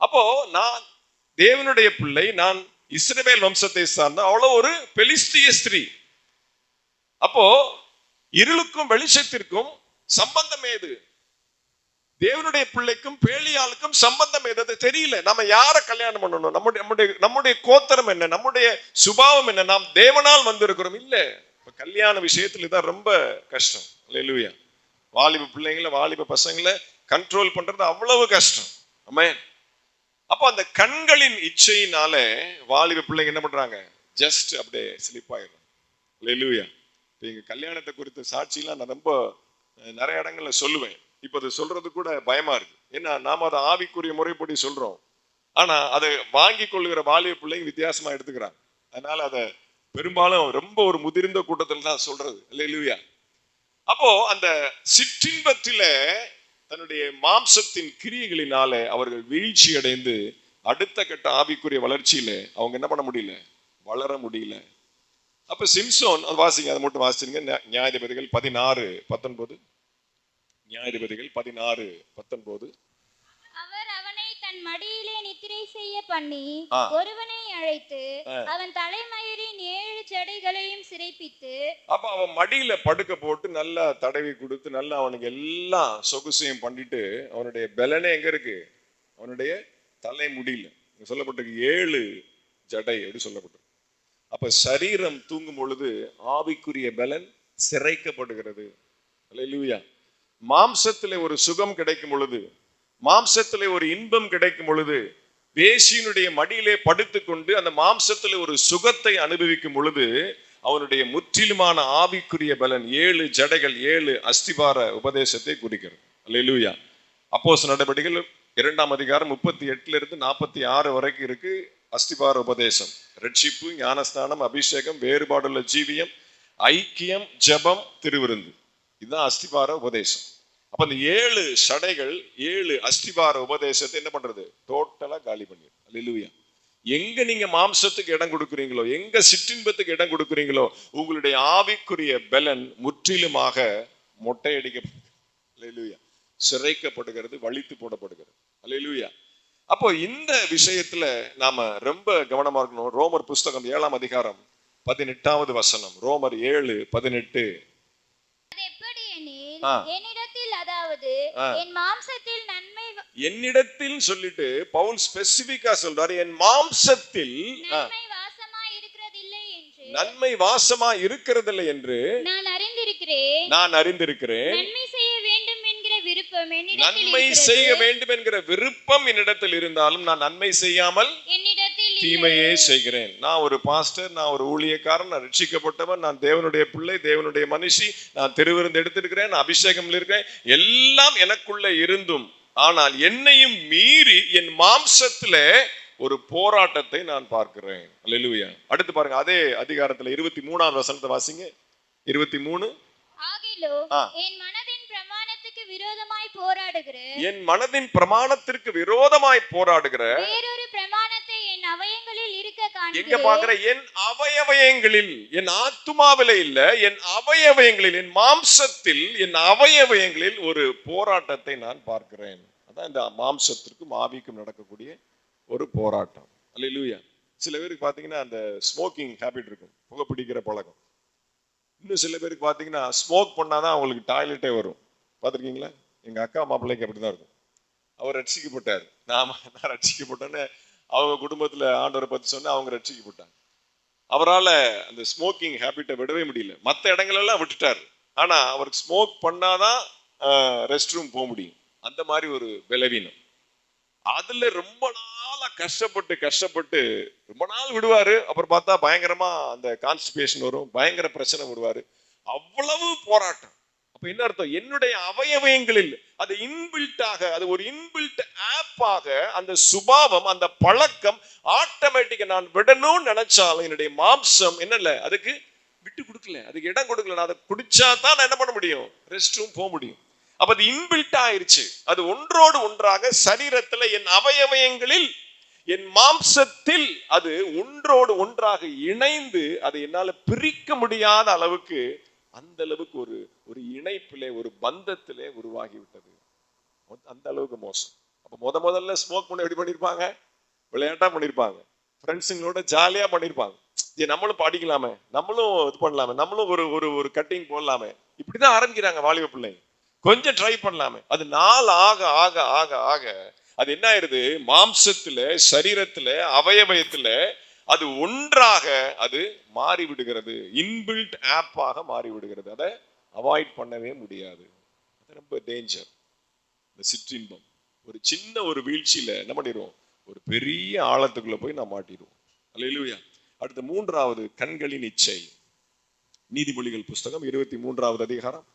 அப்போ நான் தேவனுடைய பிள்ளை, நான் இஸ்ரவேல் வம்சத்தை சார்ந்த, அவ்வளவு ஒரு பெலிஸ்திய ஸ்திரீ. அப்போ இருளுக்கும் வெளிச்சத்திற்கும் சம்பந்தம் ஏது? தேவனுடைய பிள்ளைக்கும் பேலியாளுக்கும் சம்பந்தம் ஏது? அது தெரியல. நம்ம யாரை கல்யாணம் பண்ணணும், நம்முடைய கோத்திரம் என்ன, நம்முடைய சுபாவம் என்ன, நாம் தேவனால் வந்திருக்கிறோம் இல்ல. கல்யாண விஷயத்துல தான் ரொம்ப கஷ்டம். அல்லேலூயா. வாலிப பிள்ளைங்களை, வாலிப பசங்களை கண்ட்ரோல் பண்றது அவ்வளவு கஷ்டம். ஆமென். அப்போ அந்த கண்களின் இச்சையினால வாலிப பிள்ளைங்க என்ன பண்றாங்க, ஜஸ்ட் அப்படியே ஸ்லிப் ஆயிடும். அல்லேலூயா. இப்போ எங்க கல்யாணத்தை குறித்த சாட்சியெல்லாம் நான் ரொம்ப நிறைய இடங்கள்ல சொல்லுவேன். இப்போ அதை சொல்றது கூட பயமா இருக்கு. ஏன்னா நாம அதை ஆவிக்குரிய முறைப்படி சொல்றோம், ஆனா அதை வாங்கி கொள்ளுகிற வாலிப பிள்ளைங்க வித்தியாசமா எடுத்துக்கிறாங்க. அதனால அதை பெரும்பாலும் ரொம்ப ஒரு முதிர்ந்த கூட்டத்தில் தான் சொல்றது. அல்லேலூயா. அப்போ அந்த சிற்றின்பத்தில தன்னுடைய மாம்சத்தின் கிரியைகளினால அவர்கள் வீழ்ச்சி அடைந்து அடுத்த கட்ட ஆவிக்குரிய வளர்ச்சியில அவங்க என்ன பண்ண முடியல, வளர முடியல. அப்ப சிம்சோன், அது வாசிங்க, அதை மட்டும் வாசிங்க. நியாயாதிபதிகள் 16:19. நியாயாதிபதிகள் 16:19. அவர் அவனை தன் மடியிலே நித்திரை செய்ய பண்ணி ஒருவனை அழைத்து அவன் தலைமயிரின் 7 ஜடைகளையும் சிரைப்பித்து, அப்ப அவன் மடியில படுக்க போட்டு நல்லா தடவி கொடுத்து நல்லா அவனுக்கு எல்லா சொகுசையும் பண்ணிட்டு, அவனுடைய பலனே எங்க இருக்கு, அவனுடைய தலைமுடியில சொல்லப்பட்டிருக்கு 7 ஜடை அப்படி சொல்லப்பட்டிருக்கு. அப்ப சரீரம் தூங்கும் பொழுது ஆவிக்குரிய பலன் சிரைக்கப்படுகிறது. அல்லேலூயா. மாம்சத்திலே ஒரு சுகம் கிடைக்கும் பொழுது, மாம்சத்திலே ஒரு இன்பம் கிடைக்கும் பொழுது, வேசியினுடைய மடியிலே படுத்துக்கொண்டு அந்த மாம்சத்திலே ஒரு சுகத்தை அனுபவிக்கும் பொழுது அவனுடைய முற்றிலுமான ஆவிக்குரிய பலன் 7 ஜடைகள் 7 அஸ்திபார உபதேசத்தை குறிக்கிறது. அல்லேலூயா. அப்போஸ்தலர் நடவடிக்கைகள் 2ஆம் அதிகாரம் 38 46 வரைக்கும் இருக்கு அஸ்திபார உபதேசம். ரட்சிப்பு, ஞானஸ்நானம், அபிஷேகம், வேறுபாடுள்ள ஜீவியம், ஐக்கியம், ஜெபம், திருவிருந்து. இதுதான் அஸ்திபார உபதேசம். அப்ப அந்த 7 சடைகள் 7 அஸ்திபார உபதேசத்தை என்ன பண்றது? டோட்டலா காலி பண்ணிடும். அல்லேலூயா. எங்க நீங்க மாம்சத்துக்கு இடம் கொடுக்குறீங்களோ, எங்க சிற்றின்பத்துக்கு இடம் கொடுக்குறீங்களோ, உங்களுடைய ஆவிக்குரிய பலன் முற்றிலுமாக மொட்டையடிக்கப்படுகிறது. அல்லேலூயா. சிரைக்கப்படுகிறது, வலித்து போடப்படுகிறது. அல்லேலூயா. அப்போ இந்த விஷயத்துல நாம ரொம்ப கவனமா இருக்கணும். ரோமர் புஸ்தகம் 7ஆம் அதிகாரம் 18வது வசனம். ரோமர் 7:18. என்னிடத்தில், அதாவது என் மாம்சத்தில் நன்மை, என்னிடத்தில் சொல்லிட்டு பவுல் ஸ்பெசிபிக்கா சொல்றாரு, என் மாம்சத்தில் நன்மை வாசமாய் இருக்கிறதில்லை என்று, நன்மை வாசமா இருக்கிறதில்லை என்று நான் அறிந்திருக்கிறேன். நன்மை செய்ய வேண்டும் என்கிற விருப்பம் என்னிடத்தில் நன்மை இருக்கிறது. செய்ய வேண்டும் என்கிற விருப்பம் என்னிடத்தில் இருந்தாலும் நான் நன்மை செய்யாமல் என்னிடத்தில் தீமையே செய்கிறேன். நான் ஒரு பாஸ்டர், நான் ஒரு ஊழியக்காரன், நான் ரட்சிக்கப்பட்டவன், நான் தேவனுடைய பிள்ளை, தேவனுடைய மனுஷி, நான் திருவிருந்து எடுத்திருக்கிறேன், நான் அபிஷேகம் இருக்கிறேன், எல்லாம் எனக்குள்ள இருந்தும் ஆனால் என்னையும் மீறி என் மாம்சத்துல ஒரு போராட்டத்தை நான் பார்க்கிறேன். அல்லேலூயா. அடுத்து பாருங்க, அதே அதிகாரத்துல 23ஆம் வசனத்தை வாசிங்க. 23. ஆகிலும் என் மனதின் பிரமாணத்துக்கு விரோதமாய் போராடுகிற, என் மனதின் பிரமாணத்திற்கு விரோதமாய் போராடுகிற வேறொரு பிரமாணத்தை என் அவயங்களில் இருக்க காண்கிறேன். எங்க பாக்குற? என் அவயவயங்களில், என் ஆத்துமாவிலே இல்ல, என் அவயவயங்களில், என் மாம்சத்தில், என் அவயவயங்களில் ஒரு போராட்டத்தை நான் பார்க்கிறேன். அதான் இந்த மாம்சத்திற்கும் ஆவிக்கும் நடக்கக்கூடிய ஒரு போராட்டம். அல்லேலூயா. சில பேருக்கு பாத்தீங்கன்னா அந்த ஸ்மோக்கிங் ஹேபிட் இருக்கும், புகைப்பிடிக்கிற பழக்கம். இன்னும் சில பேருக்கு பாத்தீங்கன்னா ஸ்மோக் பண்ணாதான் அவங்களுக்கு டாய்லெட்டே வரும். பார்த்துருக்கீங்களா? எங்க அக்கா மாப்பிள்ளைக்கு அப்படிதான் இருக்கும். அவர் ரட்சிக்கப்பட்டார், நான் ரட்சிக்கப்பட்டேன்னு அவங்க குடும்பத்துல ஆண்டவரை பத்தி சொன்ன அவங்க ரட்சிக்கப்பட்டாங்க. அவரால் அந்த ஸ்மோக்கிங் ஹேபிட்டை விடவே முடியல. மற்ற இடங்களெல்லாம் விட்டுட்டாரு, ஆனா அவருக்கு ஸ்மோக் பண்ணாதான் ரெஸ்ட் ரூம் போக முடியும். அந்த மாதிரி ஒரு பலவீனம். அதுல ரொம்ப நாளா கஷ்டப்பட்டு ரொம்ப நாள் விடுவாரு. அப்புறம் பார்த்தா பயங்கரமா அந்த கான்ஸ்டிபேஷன் வரும், பயங்கர பிரச்சனை விடுவாரு. அவ்வளவு போராட்டம். அப்ப என்ன அர்த்தம்? என்னுடைய அவயவயங்களில் அது இன்பில்ட்டாக, அது ஒரு இன்பில்ட் ஆப்பாக அந்த சுபாவம், அந்த பழக்கம் ஆட்டோமேட்டிக்கா நான் விடணும்னு நினைச்சாலும் என்னுடைய மாம்சம் என்னல்ல, அதுக்கு விட்டு கொடுக்கல, அதுக்கு இடம் கொடுக்கல. நான் அதை குடிச்சாதான் நான் என்ன பண்ண முடியும்? ரெஸ்ட் ரூம் போக முடியும். அப்ப அது இன்பில்ட் ஆயிருச்சு. அது ஒன்றோடு ஒன்றாக சரீரத்துல, என் அவயவயங்களில், என் மாம்சத்தில் அது ஒன்றோடு ஒன்றாக இணைந்து அதை என்னால பிரிக்க முடியாத அளவுக்கு, அந்த அளவுக்கு ஒரு இணைப்பிலே, ஒரு பந்தத்திலே உருவாகி விட்டது. அந்த அளவுக்கு மோசம். அப்ப முதல்ல ஸ்மோக் பண்ண எப்படி பண்ணிருப்பாங்க? விளையாட்டா பண்ணிருப்பாங்க, ஃப்ரெண்ட்ஸுங்களோட ஜாலியா பண்ணிருப்பாங்க. நம்மளும் படிக்கலாமே, நம்மளும் இது பண்ணலாமே, நம்மளும் ஒரு கட்டிங் போடலாமே, இப்படிதான் ஆரம்பிக்கிறாங்க வாலிப பிள்ளைங்க. கொஞ்சம் ட்ரை பண்ணலாமே. அது நாள் ஆக ஆக ஆக ஆக அது என்ன ஆயிருது? மாம்சத்துல, சரீரத்துல, அவயவயத்துல அது ஒன்றாக அது மாறி விடுகிறது. இன்பில்ட் ஆப்பாக மாறி விடுகிறது. அதை அவாய்ட் பண்ணவே முடியாது. அது ரொம்ப டேஞ்சர். இந்த சிற்றின்பம் ஒரு சின்ன ஒரு வீழ்ச்சியில என்ன பண்ணிடுவோம்? ஒரு பெரிய ஆழத்துக்குள்ள போய் நான் மாட்டிடுவோம். அல்லேலூயா. அடுத்த 3வது, கண்களின் இச்சை. நீதிமொழிகள் புஸ்தகம் 23வது அதிகாரம்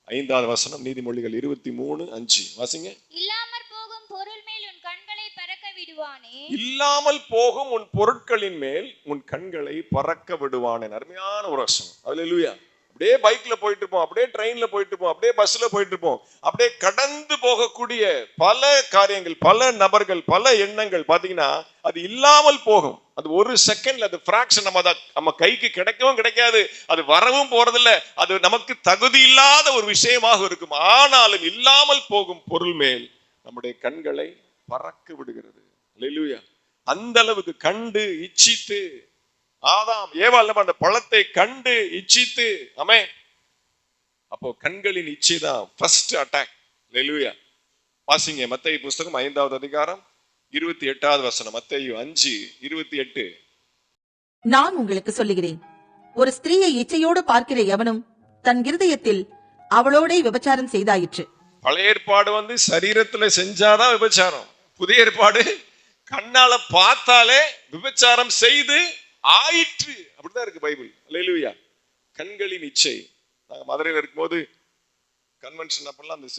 5வது வசனம். நீதிமொழிகள் 23:5 வாசிங்க. இல்லாமல் போகும் பொருள் மேல் உன் கண்களை பறக்க விடுவானே. இல்லாமல் போகும் உன் பொருட்களின் மேல் உன் கண்களை பறக்க விடுவானே. அருமையான ஒரு வசனம். அல்லேலூயா. அப்படியே பைக்ல போயிட்டு இருப்போம், அப்படியே ட்ரெயின்ல போயிட்டு இருப்போம், அப்படியே பஸ்ல போயிட்டு இருப்போம். அப்படியே கடந்து போகக்கூடிய பல காரியங்கள், பல நபர்கள், பல எண்ணங்கள் பாத்தீங்கன்னா அது இல்லாமல் போகும். அது ஒரு செகண்ட்ல, அது பிராக்ஷன், நம்ம கைக்கு கிடைக்கவும் கிடைக்காது, அது வரவும் போறதில்ல, அது நமக்கு தகுதி இல்லாத ஒரு விஷயமாக இருக்கும். ஆனாலும் இல்லாமல் போகும் பொருள் மேல் நம்முடைய கண்களை பறக்க விடுகிறது. அல்லேலூயா. அந்த அளவுக்கு கண்டு இச்சித்து, ஆதாம் ஏவாள் அந்த பழத்தை கண்டு இச்சித்து, ஆமென். அப்போ கண்களின் இச்சை தான் ஃபர்ஸ்ட் அட்டாக். அல்லேலூயா. வாசிங்க மத்தேயு புஸ்தகம் 5வது அதிகாரம் 28வது வசனம், மத்தேயு 5:28. நான் உங்களுக்கு சொல்லுகிறேன், ஒரு ஸ்திரீயை இச்சையோடு பார்க்கிற எவனும் தன் இருதயத்தில் அவளோடே விபச்சாரம் செய்தாயிற்று. பழைய ஏற்பாடு சரீரத்துல செஞ்சாதான் விபச்சாரம். புதிய ஏற்பாடு கண்ணால பார்த்தாலே விபச்சாரம் செய்து ஆயிற்று. அப்படிதான் இருக்கு பைபிள். அல்லேலூயா. கண்களின் இச்சை. நாங்க மதுரையில் இருக்கும்போது கன்வென்ஷன் அப்பெல்லாம் அந்த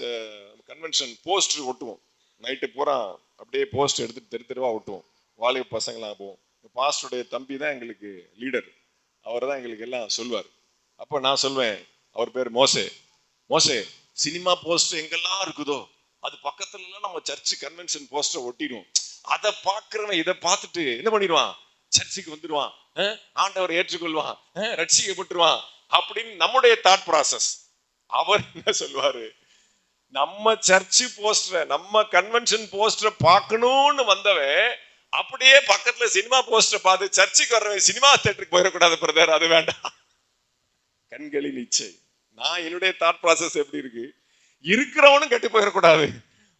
கன்வென்ஷன் போஸ்டர் ஒட்டுவோம். நைட்டு பூரா அப்படியே போஸ்ட் எடுத்துட்டு தெரு தெருவா ஒட்டுவோம். வாலிப பசங்களாம் போவோம். பாஸ்டருடைய தம்பி தான் எங்களுக்கு லீடர். அவர் தான் எங்களுக்கு எல்லாம் சொல்வார். அப்போ நான் சொல்வேன், அவர் பேர் மோசே. மோசே, சினிமா போஸ்டர் எங்கெல்லாம் இருக்குதோ அது பக்கத்துல எல்லாம் நம்ம சர்ச்சு கன்வென்ஷன் போஸ்டர் ஒட்டிடுவோம். அதை பார்க்கிறவன் இதை பார்த்துட்டு என்ன பண்ணிடுவான்? சர்ச்சுக்கு வந்துடுவான், ஆண்டவர் ஏற்றுக்கொள்வான், ரட்சிக்கப்பட்டுருவான் அப்படின்னு நம்முடைய தாட் ப்ராசஸ். அவர் என்ன சொல்வாரு? நம்ம சர்ச்சு போஸ்டரை, நம்ம கன்வென்ஷன் போஸ்டரை பார்க்கணும்னு வந்தவன் அப்படியே பக்கத்துல சினிமா போஸ்டரை பார்த்து சர்ச்சுக்கு வர்றவன் சினிமா தியேட்டருக்கு போயிடக்கூடாது பிரதர், அது வேண்டாம். கண்களின் இச்சை. நான் என்னுடைய தாட் ப்ராசஸ் எப்படி இருக்கு? இருக்கிறவனும் கெட்டு போயிடக்கூடாது,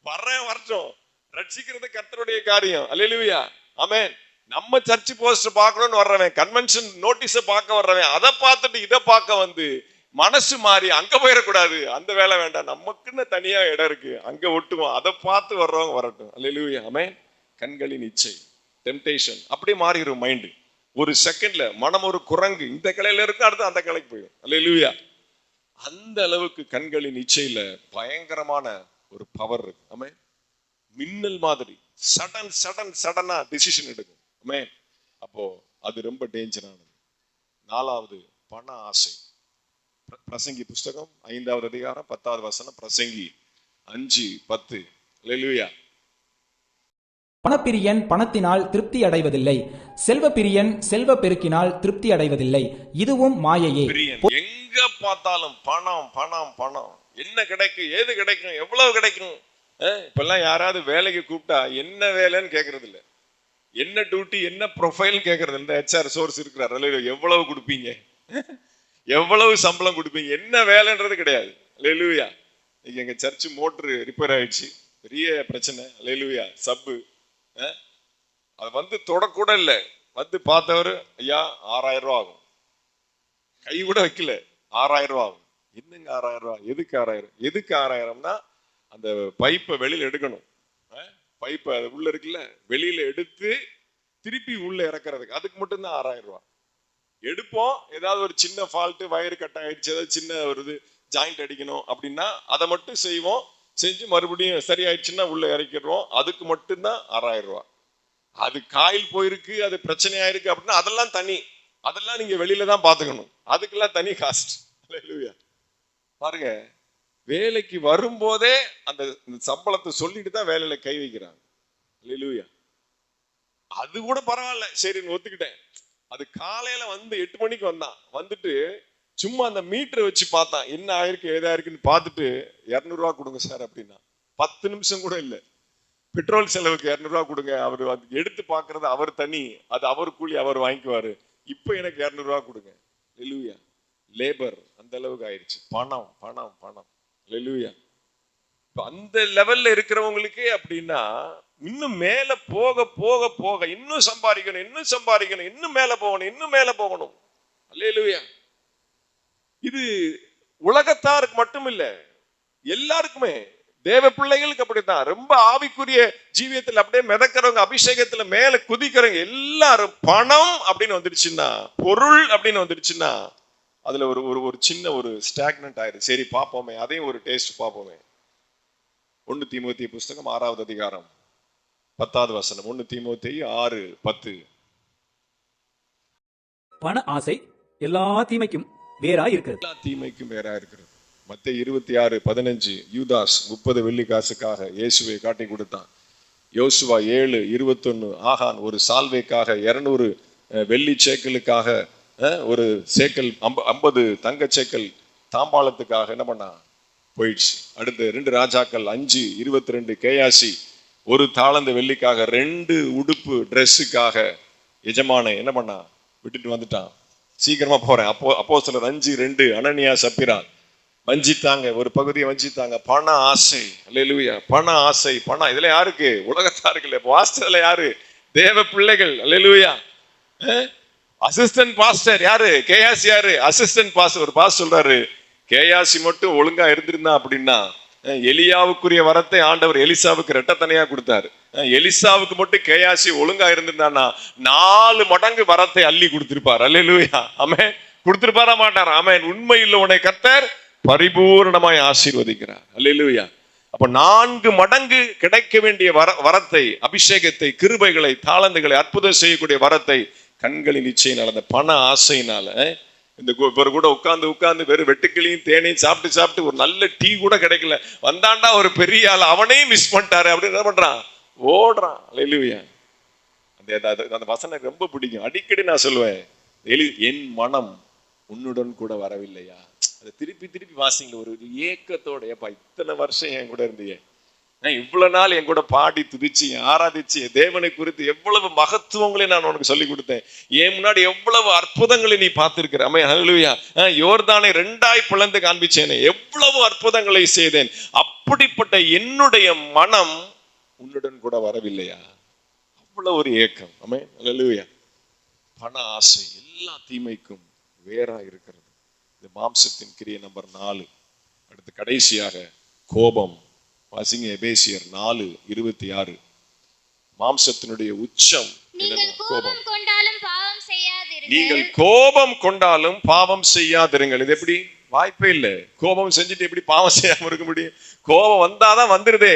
வர்றேன் வரட்டும், ரட்சிக்கிறது கர்த்தருடைய காரியம். அல்லேலூயா, ஆமென். நம்ம சர்ச் போஸ்டர் பார்க்கணும்னு வர்றவன், கன்வென்ஷன் நோட்டீஸை பார்க்க வர்றவன், அதை பார்த்துட்டு இதை பார்க்க வந்து மனசு மாறி அங்க போயிடக்கூடாது, அந்த வேலை வேண்டாம், நமக்குன்னு தனியா இடம் இருக்கு, அங்க ஒட்டுவோம், அதை பார்த்து வர்றவங்க வரட்டும். அல்லேலூயா, ஆமென். கண்களின் இச்சை, டெம்டேஷன் அப்படியே மாறிடும் மைண்டு. ஒரு செகண்ட்ல மனம் ஒரு குரங்கு, இந்த கிளையில இருக்கு, அடுத்து அந்த கிளைக்கு போயிடும். அல்லேலூயா. அந்த அளவுக்கு கண்களின் இச்சையில பயங்கரமான ஒரு பவர் இருக்கு. ஆமென். மின்னல் மாதிரி சடனா டிசிஷன் எடுக்கும். ஆமென். அப்போ அது ரொம்ப டேஞ்சரானது. 4வது, பண ஆசை. பிரசங்கி புஸ்தகம் 5வது அதிகாரம் 10வது வசனம். பிரசங்கி 5:10. அல்லேலூயா. பணப்பிரியன் பணத்தினால் திருப்தி அடைவதில்லை, செல்வ பிரியன் செல்வ பெருக்கினால் திருப்தி அடைவதில்லை, இதுவும் மாயையே. எங்க பார்த்தாலும் பணம் பணம் பணம். என்ன கிடைக்கும், ஏது கிடைக்கும், எவ்வளவு கிடைக்கும். இப்பெல்லாம் யாராவது வேலைக்கு கூப்பிட்டா என்ன வேலைன்னு கேட்கறது இல்லை, என்ன டியூட்டி, என்ன ப்ரொஃபைல் கேட்கறது. இந்த HR சோர்ஸ் இருக்கிறார், எவ்வளவு கொடுப்பீங்க, எவ்வளவு சம்பளம் கொடுப்பீங்க, என்ன வேலைன்றது கிடையாது. அல்லேலூயா. எங்க சர்ச் மோட்டரு ரிப்பேர் ஆயிடுச்சு, பெரிய பிரச்சனை. அல்லேலூயா. சப்பு அது தொடக்கூட இல்லை, பார்த்தவர், ஐயா 6000 ரூபா ஆகும், கை கூட வைக்கல, 6000 ரூபா ஆகும். என்னங்க 6000 ரூபா? எதுக்கு 6000? எதுக்கு 6000னா அந்த பைப்பை வெளியில எடுக்கணும். பைப்பை அது உள்ள இருக்குல்ல, வெளியில எடுத்து திருப்பி உள்ள இறக்குறதுக்கு, அதுக்கு மட்டும்தான் 6000 ரூபா. எடுப்போம், ஏதாவது ஒரு சின்ன ஃபால்ட்டு, வயர் கட் ஆயிடுச்சு, ஏதாவது சின்ன ஒரு ஜாயிண்ட் அடிக்கணும் அப்படின்னா அதை மட்டும் செய்வோம், செஞ்சு மறுபடியும் சரியாயிடுச்சுன்னா உள்ள இறக்கிடுவோம், அதுக்கு மட்டும்தான் 6000 ரூபா. அது காயில் போயிருக்கு, அது பிரச்சனை ஆயிருக்கு அப்படின்னா அதெல்லாம் தனி, அதெல்லாம் நீங்க வெளியில தான் பாத்துக்கணும், அதுக்கெல்லாம் தனி காஸ்ட். பாருங்க, வேலைக்கு வரும்போதே அந்த சம்பளத்தை சொல்லிட்டு தான் வேலையில கை வைக்கிறாங்க. அல்லேலூயா. அது கூட பரவாயில்ல, சரின்னு ஒத்துக்கிட்டேன். அது காலையில 8 மணிக்கு வந்தான், வந்துட்டு சும்மா அந்த மீட்டரை வச்சு பார்த்தான், என்ன ஆயிருக்கு ஏதாயிருக்குன்னு பார்த்துட்டு 200 ரூபா கொடுங்க சார் அப்படின்னா. 10 நிமிஷம் கூட இல்லை, பெட்ரோல் செலவுக்கு 200 ரூபா கொடுங்க. அவர் எடுத்து பார்க்கறது அவர் தனி, அது அவர் கூலி, அவர் வாங்கிக்குவாரு. இப்போ எனக்கு 200 ரூபா கொடுங்க. அல்லேலூயா. லேபர் அந்த அளவுக்கு ஆயிடுச்சு. பணம் பணம் பணம். அல்லேலூயா. இப்போ அந்த லெவல்ல இருக்கிறவங்களுக்கு அப்படின்னா இன்னும் மேல போக போக போக இன்னும் சம்பாதிக்கணும், இன்னும் சம்பாதிக்கணும், இன்னும் மேல போகணும், இன்னும் மேல போகணும். அல்லேலூயா. இது உலகத்தாருக்கு மட்டும் இல்ல, எல்லாருக்குமே, தேவ பிள்ளைகளுக்கு அப்படித்தான். ரொம்ப ஆவிக்குரிய ஜீவியத்தில் அப்படியே மிதக்கிறவங்க, அபிஷேகத்துல மேல குதிக்கிறவங்க எல்லாரும் பணம் அப்படின்னு வந்துடுச்சுன்னா, பொருள் அப்படின்னு வந்துடுச்சுன்னா அதுல ஒரு சின்ன ஒரு ஸ்டாக்னன்ட் ஆயிரு. சரி பார்ப்போமே, அதையும் ஒரு டேஸ்ட் பார்ப்போமே. 1 தீமோத்தேயு புஸ்தகம் 6வது அதிகாரம் 10வது வசனம். 1 தீமோத்தேயு 6:10. பண ஆசை எல்லா தீமைக்கும் வேறா இருக்கிறது. எல்லா தீமைக்கும் வேறா இருக்கிறது. மத்தேயு 26:15. யூதாஸ் 30 வெள்ளி காசுக்காக இயேசுவை காட்டி கொடுத்தான். யோசுவா 7:21. ஆகான் ஒரு சால்வைக்காக 200 வெள்ளி சேக்கலுக்காக, ஒரு சேக்கல் 50 தங்க சேக்கல் தாம்பாளத்துக்காக என்ன பண்ணா, போயிடுச்சு. அடுத்து 2 ராஜாக்கள் 5:22. கேயாசி 1 தாளந்து வெள்ளிக்காக 2 உடுப்பு ட்ரெஸ்ஸுக்காக எஜமானை என்ன பண்ணா, விட்டுட்டு வந்துட்டான். சீக்கிரமா போறேன். அப்போஸ்தலர் 5:2. அனனியா சப்பிரா வஞ்சித்தாங்க, ஒரு பகுதியை வஞ்சித்தாங்க. பண ஆசை, அல்லேலூயா, பண ஆசை, பணம். இதுல யாருக்கு? உலகத்தாருக்கு இல்ல. பாஸ்டர்ல யாரு? தேவ பிள்ளைகள், அல்லேலூயா. அசிஸ்டன்ட் பாஸ்டர் யாரு? கேயாசி யாரு? Assistant pastor. ஒரு பாஸ்டர் சொல்றாரு, கேயாசி மட்டும் ஒழுங்கா இருந்திருந்தா அப்படின்னா எலியாவுக்குரிய வரத்தை ஆண்டவர் எலிசாவுக்கு ரெட்டத்தனையா கொடுத்தாரு. எலிசாவுக்கு மட்டும் கேயாசி ஒழுங்கா இருந்திருந்தான்னா 4 மடங்கு வரத்தை அள்ளி கொடுத்திருப்பார். அல்லேலூயா, ஆமென். கொடுத்திருப்பாரா மாட்டார்? ஆமென். உண்மையில் உன்னை கர்த்தர் பரிபூர்ணமாய் ஆசீர்வதிக்கிறார். அல்லேலூயா. அப்ப 4 மடங்கு கிடைக்க வேண்டிய வரத்தை, அபிஷேகத்தை, கிருபைகளை, தாளந்துகளை, அற்புதம் செய்யக்கூடிய வரத்தை கண்களின் இச்சையினால, அந்த பண ஆசையினால, இந்த கூட உட்கார்ந்து வெறும் வெட்டுக்கிளியும் தேனையும் சாப்பிட்டு ஒரு நல்ல டீ கூட கிடைக்கல, வந்தாண்டா ஒரு பெரிய ஆள், அவனையும் மிஸ் பண்ணிட்டாரு அப்படின்னு என்ன பண்றான்? ஓடுறான். அல்லேலூயா. அந்த வசனம் ரொம்ப பிடிக்கும். அடிக்கடி நான் சொல்லுவேன், என் மனம் உன்னுடன் கூட வரவில்லையா? அதை திருப்பி வாசிங்க ஒரு ஏக்கத்தோட. ஏப்பா, இத்தனை வருஷம் என் கூட இருந்தியே, இவ்வளவு நாள் என் கூட பாடி துதிச்சு ஆராதிச்சு தேவனை குறித்து எவ்வளவு மகத்துவங்களை நான் உனக்கு சொல்லி கொடுத்தேன், என் முன்னாடி எவ்வளவு அற்புதங்களை நீ பார்த்திருக்கிற. ஆமென், ஹல்லேலூயா. யோர்தானை 2ஆய் பிளந்து காண்பிச்சேனே, எவ்வளவு அற்புதங்களை செய்தேன், அப்படிப்பட்ட என்னுடைய மனம் உன்னுடன் கூட வரவில்லையா? அவ்வளவு ஒரு ஏக்கம். ஆமென், ஹல்லேலூயா. பண ஆசை எல்லா தீமைக்கும் வேறா இருக்கிறது. இது மாம்சத்தின் கிரியை நம்பர் 4. அடுத்து கடைசியாக கோபம். வாசிங்க எபேசியர் 4:26. மாம்சத்தினுடைய உச்சம் நீங்கள் கோபம் கொண்டாலும் பாவம் செய்யாதிருங்கள். நீங்கள் கோபம் கொண்டாலும் பாவம் செய்யாதிருங்கள். இது எப்படி? வாய்ப்பே இல்லை. கோபம் செஞ்சுட்டு எப்படி பாவம் செய்யாம இருக்க முடியும்? கோபம் வந்தாதான் வந்துருதே,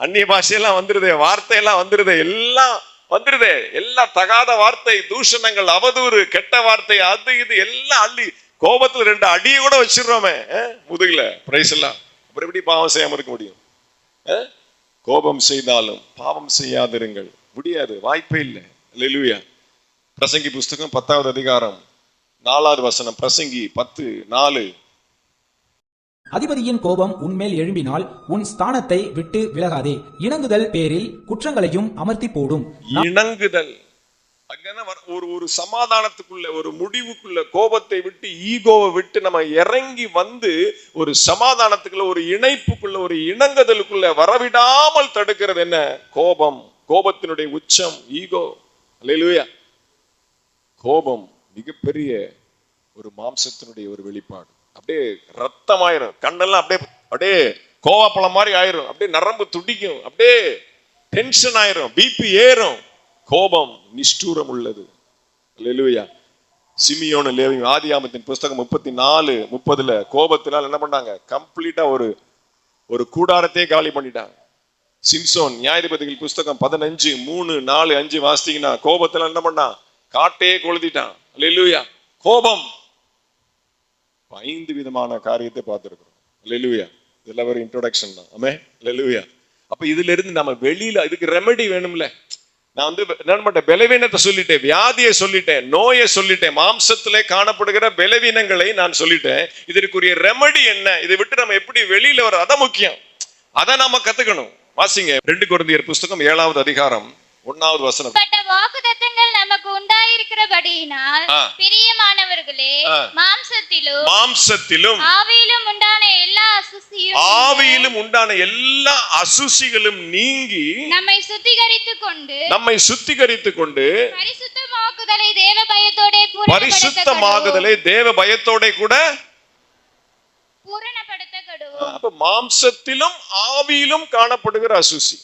அந்நிய பாஷையெல்லாம் வந்துருதே, வார்த்தையெல்லாம் வந்துருதே, எல்லாம் வந்துருதே, எல்லாம் தகாத வார்த்தை, தூஷணங்கள், அவதூறு, கெட்ட வார்த்தை, அது இது எல்லாம் அள்ளி கோபத்துல 2 அடியை கூட வச்சிடுறோமே முதுகுல. பிரைஸ் எல்லாம். அப்புறம் எப்படி பாவம் செய்யாம இருக்க முடியும்? கோபம் செய்தாலும் பாவம் செய்யாதிருங்கள். முடியாது, வாய்ப்பே இல்லை. அல்லேலூயா. பிரசங்கி புஸ்தகம் 10வது அதிகாரம் 4வது வசனம். பிரசங்கி 10:4. அதிபதியின் கோபம் உன்மேல் எழும்பினால் உன் ஸ்தானத்தை விட்டு விலகாதே. இணங்குதல் பேரில் குற்றங்களையும் அமர்த்தி போடும். இணங்குதல் அங்கன்னா ஒரு சமாதானத்துக்குள்ள, ஒரு முடிவுக்குள்ள, கோபத்தை விட்டு, ஈகோவை விட்டு நம்ம இறங்கி வந்து ஒரு சமாதானத்துக்குள்ள, ஒரு இணைப்புக்குள்ள, ஒரு இணங்குதலுக்குள்ள வரவிடாமல் தடுக்கிறது என்ன? கோபம். கோபத்தினுடைய உச்சம் ஈகோ. அல்லேலூயா. கோபம் மிகப்பெரிய ஒரு மாம்சத்தினுடைய ஒரு வெளிப்பாடு. அப்படியே ரத்தமாயிரும், கண்ணெல்லாம் அப்படியே கோவாப்பழம் மாதிரி ஆயிரும், அப்படியே நரம்பு துடிக்கும், அப்படியே டென்ஷன் ஆயிரும், பிபி ஏறும். கோபம் நிஷ்டூரம் உள்ளது. அல்லேலூயா. சிமியோனு லேவியும் ஆதியாகமத்தின் புஸ்தகம் 34:30 கோபத்தினால் என்ன பண்ணாங்க? கம்ப்ளீட்டா ஒரு கூடாரத்தையே காலி பண்ணிட்டாங்க. சிம்சோன் நியாயாதிபதிகள் புஸ்தகம் 15:3-4-5 வாசித்தீங்கன்னா கோபத்தினால் என்ன பண்ணான்? காட்டையே கொளுத்திட்டான். அல்லேலூயா. கோபம் 5 விதமான காரியத்தை பார்த்திருக்கிறோம். அல்லேலூயா. இதெல்லாம் ஒரு இன்ட்ரோடக்ஷன் தான். ஆமென், அல்லேலூயா. அப்ப இதுல இருந்து நம்ம வெளியில, இதுக்கு ரெமெடி வேணும்ல. நான் என்ன பலவீனத்தை சொல்லிட்டேன், வியாதியை சொல்லிட்டேன், நோயை சொல்லிட்டேன், மாம்சத்திலே காணப்படுகிற பலவீனங்களை நான் சொல்லிட்டேன். இதற்குரிய ரெமெடி என்ன? இதை விட்டு நம்ம எப்படி வெளியில வர, அதான் முக்கியம். அதை நாம கத்துக்கணும். வாசிங்க 2 கொரிந்தியர் புஸ்தகம் 7வது அதிகாரம் 1வது வசனம். வாக்குத்தத்தங்கள் நமக்கு உண்டாயிருக்கிறபடியினால் பிரியமானவர்களே, மாம்சத்திலும் ஆவியிலும் உண்டான எல்லா அசுசிகளும் நீங்கி நம்மை சுத்திகரித்துக் கொண்டு பரிசுத்தமாகுதலை தேவ பயத்தோட கூட பூரணப்படுத்த கடவோம். அப்ப மாம்சத்திலும் ஆவியிலும் காணப்படுகிற அசுசி,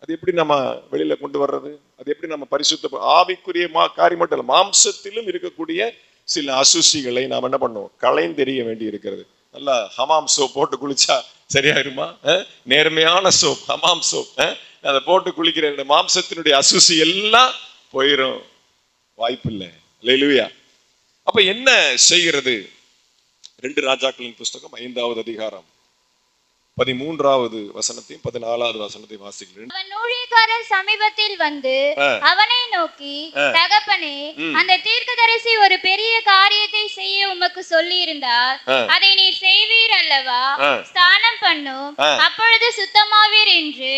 அது எப்படி நம்ம வெளியில கொண்டு வர்றது? அது எப்படி நம்ம பரிசுத்த ஆவிக்குரிய காரியம் மட்டும் இல்ல, மாம்சத்திலும் இருக்கக்கூடிய சில அசுசிகளை நாம் என்ன பண்ணுவோம்? களைந்தெறிய வேண்டி இருக்கிறது. நல்லா ஹமாம் சோப் போட்டு குளிச்சா சரியாயிருமா? நேர்மையான சோப், ஹமாம் சோப், அதை போட்டு குளிக்கிற மாம்சத்தினுடைய அசுசி எல்லாம் போயிடும். வாய்ப்பு இல்லை. அல்லேலூயா. அப்ப என்ன செய்கிறது? 2 ராஜாக்களின் புஸ்தகம் 5வது அதிகாரம் 13வது வசனத்தையும் 14வது வசனத்தையும் வாசிக்கிறேன். அவன் ஊழியக்காரர் சமீபத்தில் வந்து அவனை நோக்கி, தகப்பனே, அந்த தீர்க்கதரிசி ஒரு பெரிய காரியத்தை செய்ய உமக்கு சொல்லி இருந்தார், அதை நீர் செய்வீர் அல்லவா? ஸ்நானம் பண்ணும், அப்பொழுது சுத்தமாவீர் என்று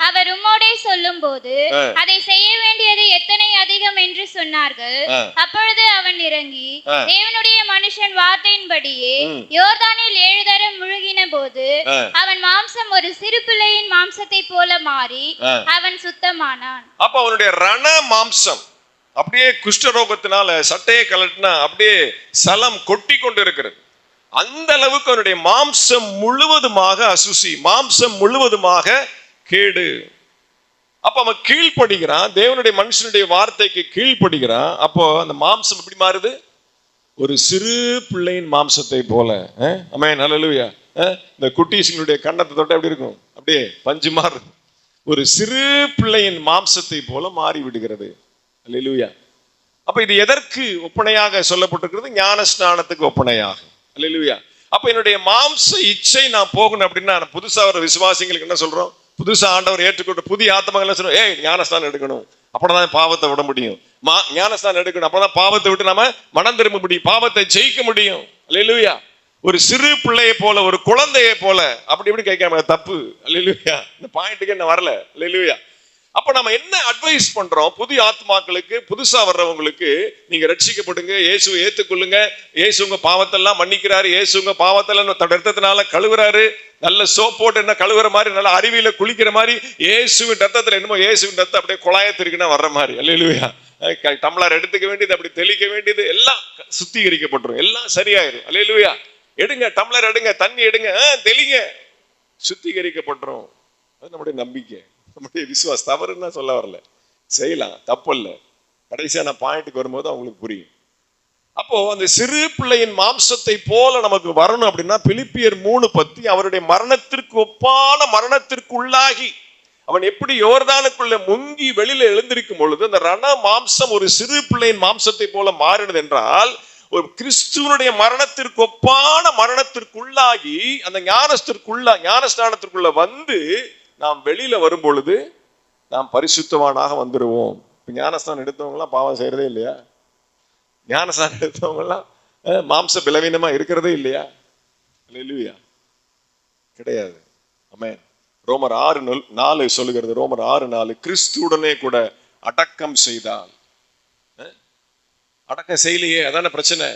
அவர் உம்மோடே சொல்லும் போது அதை செய்ய வேண்டியது எத்தனை அதிகம் என்று சொன்னார்கள். அப்பொழுது அவன் இறங்கி தேவனுடைய மனுஷன் வார்த்தையின்படியே யோர்தானில் 7 தரம் முழுகின போது அவன் மாம்சம் ஒரு சிறு பிள்ளையின் மாம்சத்தை போல மாறி அவன் சுத்தமானான். அப்ப அவனுடைய ரண மாம்சம் அப்படியே குஷ்டரோகத்தினால சட்டையை கலட்டினா அப்படியே சலம் கொட்டி கொண்டு இருக்கிறது. அந்த அளவுக்கு அவனுடைய மாம்சம் முழுவதுமாக அசுசி, மாம்சம் முழுவதுமாக கேடு. அப்ப அவன் கீழ்ப்படுகிறான், தேவனுடைய மனுஷனுடைய வார்த்தைக்கு கீழ்ப்படுகிறான். அப்போ அந்த மாம்சம் எப்படி மாறுது? ஒரு சிறு பிள்ளையின் மாம்சத்தை போல. ஆமென், ஹல்லேலூயா. இந்த குட்டீஸ்களுடைய கண்ணத்தை தொட்ட எப்படி இருக்கும்? அப்படியே பஞ்சு மாறு. ஒரு சிறு பிள்ளையின் மாம்சத்தை போல மாறி விடுகிறது. அல்லேலூயா. அப்ப இது எதற்கு ஒப்பனையாக சொல்லப்பட்டிருக்கிறது? ஞான ஸ்நானத்துக்கு ஒப்பனையாக. அல்லேலூயா. அப்ப என்னுடைய மாம்ச இச்சை நான் போகணும் அப்படின்னா, புதுசா வர விசுவாசிகளுக்கு என்ன சொல்றோம்? புதுசா ஆண்டவர் ஏற்றுக்கொண்ட புதிய ஆத்மங்கள் சொல்றோம், ஏய் ஞானஸ்தானம் எடுக்கணும், அப்பதான் பாவத்தை விட முடியும். ஞானஸ்தானம் எடுக்கணும், அப்பதான் பாவத்தை விட்டு நாம மனம் திரும்ப முடியும், பாவத்தை ஜெயிக்க முடியும். அல்லேலூயா. ஒரு சிறு பிள்ளையை போல, ஒரு குழந்தையை போல அப்படி இப்படி கேட்காம தப்பு. அல்லேலூயா. இந்த பாயிண்ட்டுக்கு என்ன வரல. அல்லேலூயா. அப்ப நம்ம என்ன அட்வைஸ் பண்றோம் புதிய ஆத்மாக்களுக்கு, புதுசா வர்றவங்களுக்கு? நீங்க ரட்சிக்கப்படுங்க, இயேசுவை ஏத்துக்கொள்ளுங்க, இயேசு உங்க பாவத்தெல்லாம் மன்னிக்கிறாரு, இயேசு உங்க பாவத்தெல்லாம் ரத்தத்தினால கழுவுறாரு, நல்ல சோப் போட்டு என்ன கழுவுற மாதிரி, நல்ல அருவியில குளிக்கிற மாதிரி, இயேசுவின் ரத்தத்துல என்னமோ இயேசுவின் ரத்தம் அப்படியே குழாயத்திற்குன்னா வர்ற மாதிரி. அல்லேலூயா. டம்ளர் எடுத்துக்க வேண்டியது, அப்படி தெளிக்க வேண்டியது எல்லாம் சுத்திகரிக்கப்பட்டுரும், எல்லாம் சரியாயிரும். அல்லேலூயா. எடுங்க, டம்ளர் எடுங்க, தண்ணி எடுங்க, தெளிங்க, சுத்திகரிக்கப்பட்டுரும். அது நம்முடைய நம்பிக்கை, நம்முடைய விசுவாசம். தவறுன்னா சொல்ல வரல, செய்யலாம், தப்பு இல்லை. கடைசியான பாயிண்ட்டுக்கு வரும்போது அவங்களுக்கு புரியும். அப்போ அந்த சிறு பிள்ளையின் மாம்சத்தை போல நமக்கு வரணும் அப்படின்னா, பிலிப்பியர் 3:10 அவருடைய மரணத்திற்கு ஒப்பான மரணத்திற்கு உள்ளாகி அவன் எப்படி யோர்தானுக்குள்ள முங்கி வெளியில எழுந்திருக்கும் பொழுது அந்த ரண மாம்சம் ஒரு சிறு பிள்ளையின் மாம்சத்தை போல மாறினது என்றால், ஒரு கிறிஸ்துவனுடைய மரணத்திற்கு ஒப்பான மரணத்திற்குள்ளாகி அந்த ஞானஸ்நானத்திற்குள்ள வந்து நாம் வெளியில வரும் பொழுது நாம் பரிசுத்தவானாக வந்துடுவோம். இப்ப ஞானஸ்தானம் எடுத்தவங்கலாம் பாவம் செய்யறதே இல்லையா? ஞானஸ்தானம் எடுத்தவங்கலாம் மாம்ச பலவீனமா இருக்கிறதே இல்லையா? அல்லேலூயா. கிடையாது. ஆமென். ரோமர் 6:4 சொல்லுகிறது. ரோமர் 6:4 கிறிஸ்துவுடனே கூட அடக்கம் செய்தால். அடக்கம் செய்யலையே, அதான பிரச்சனை.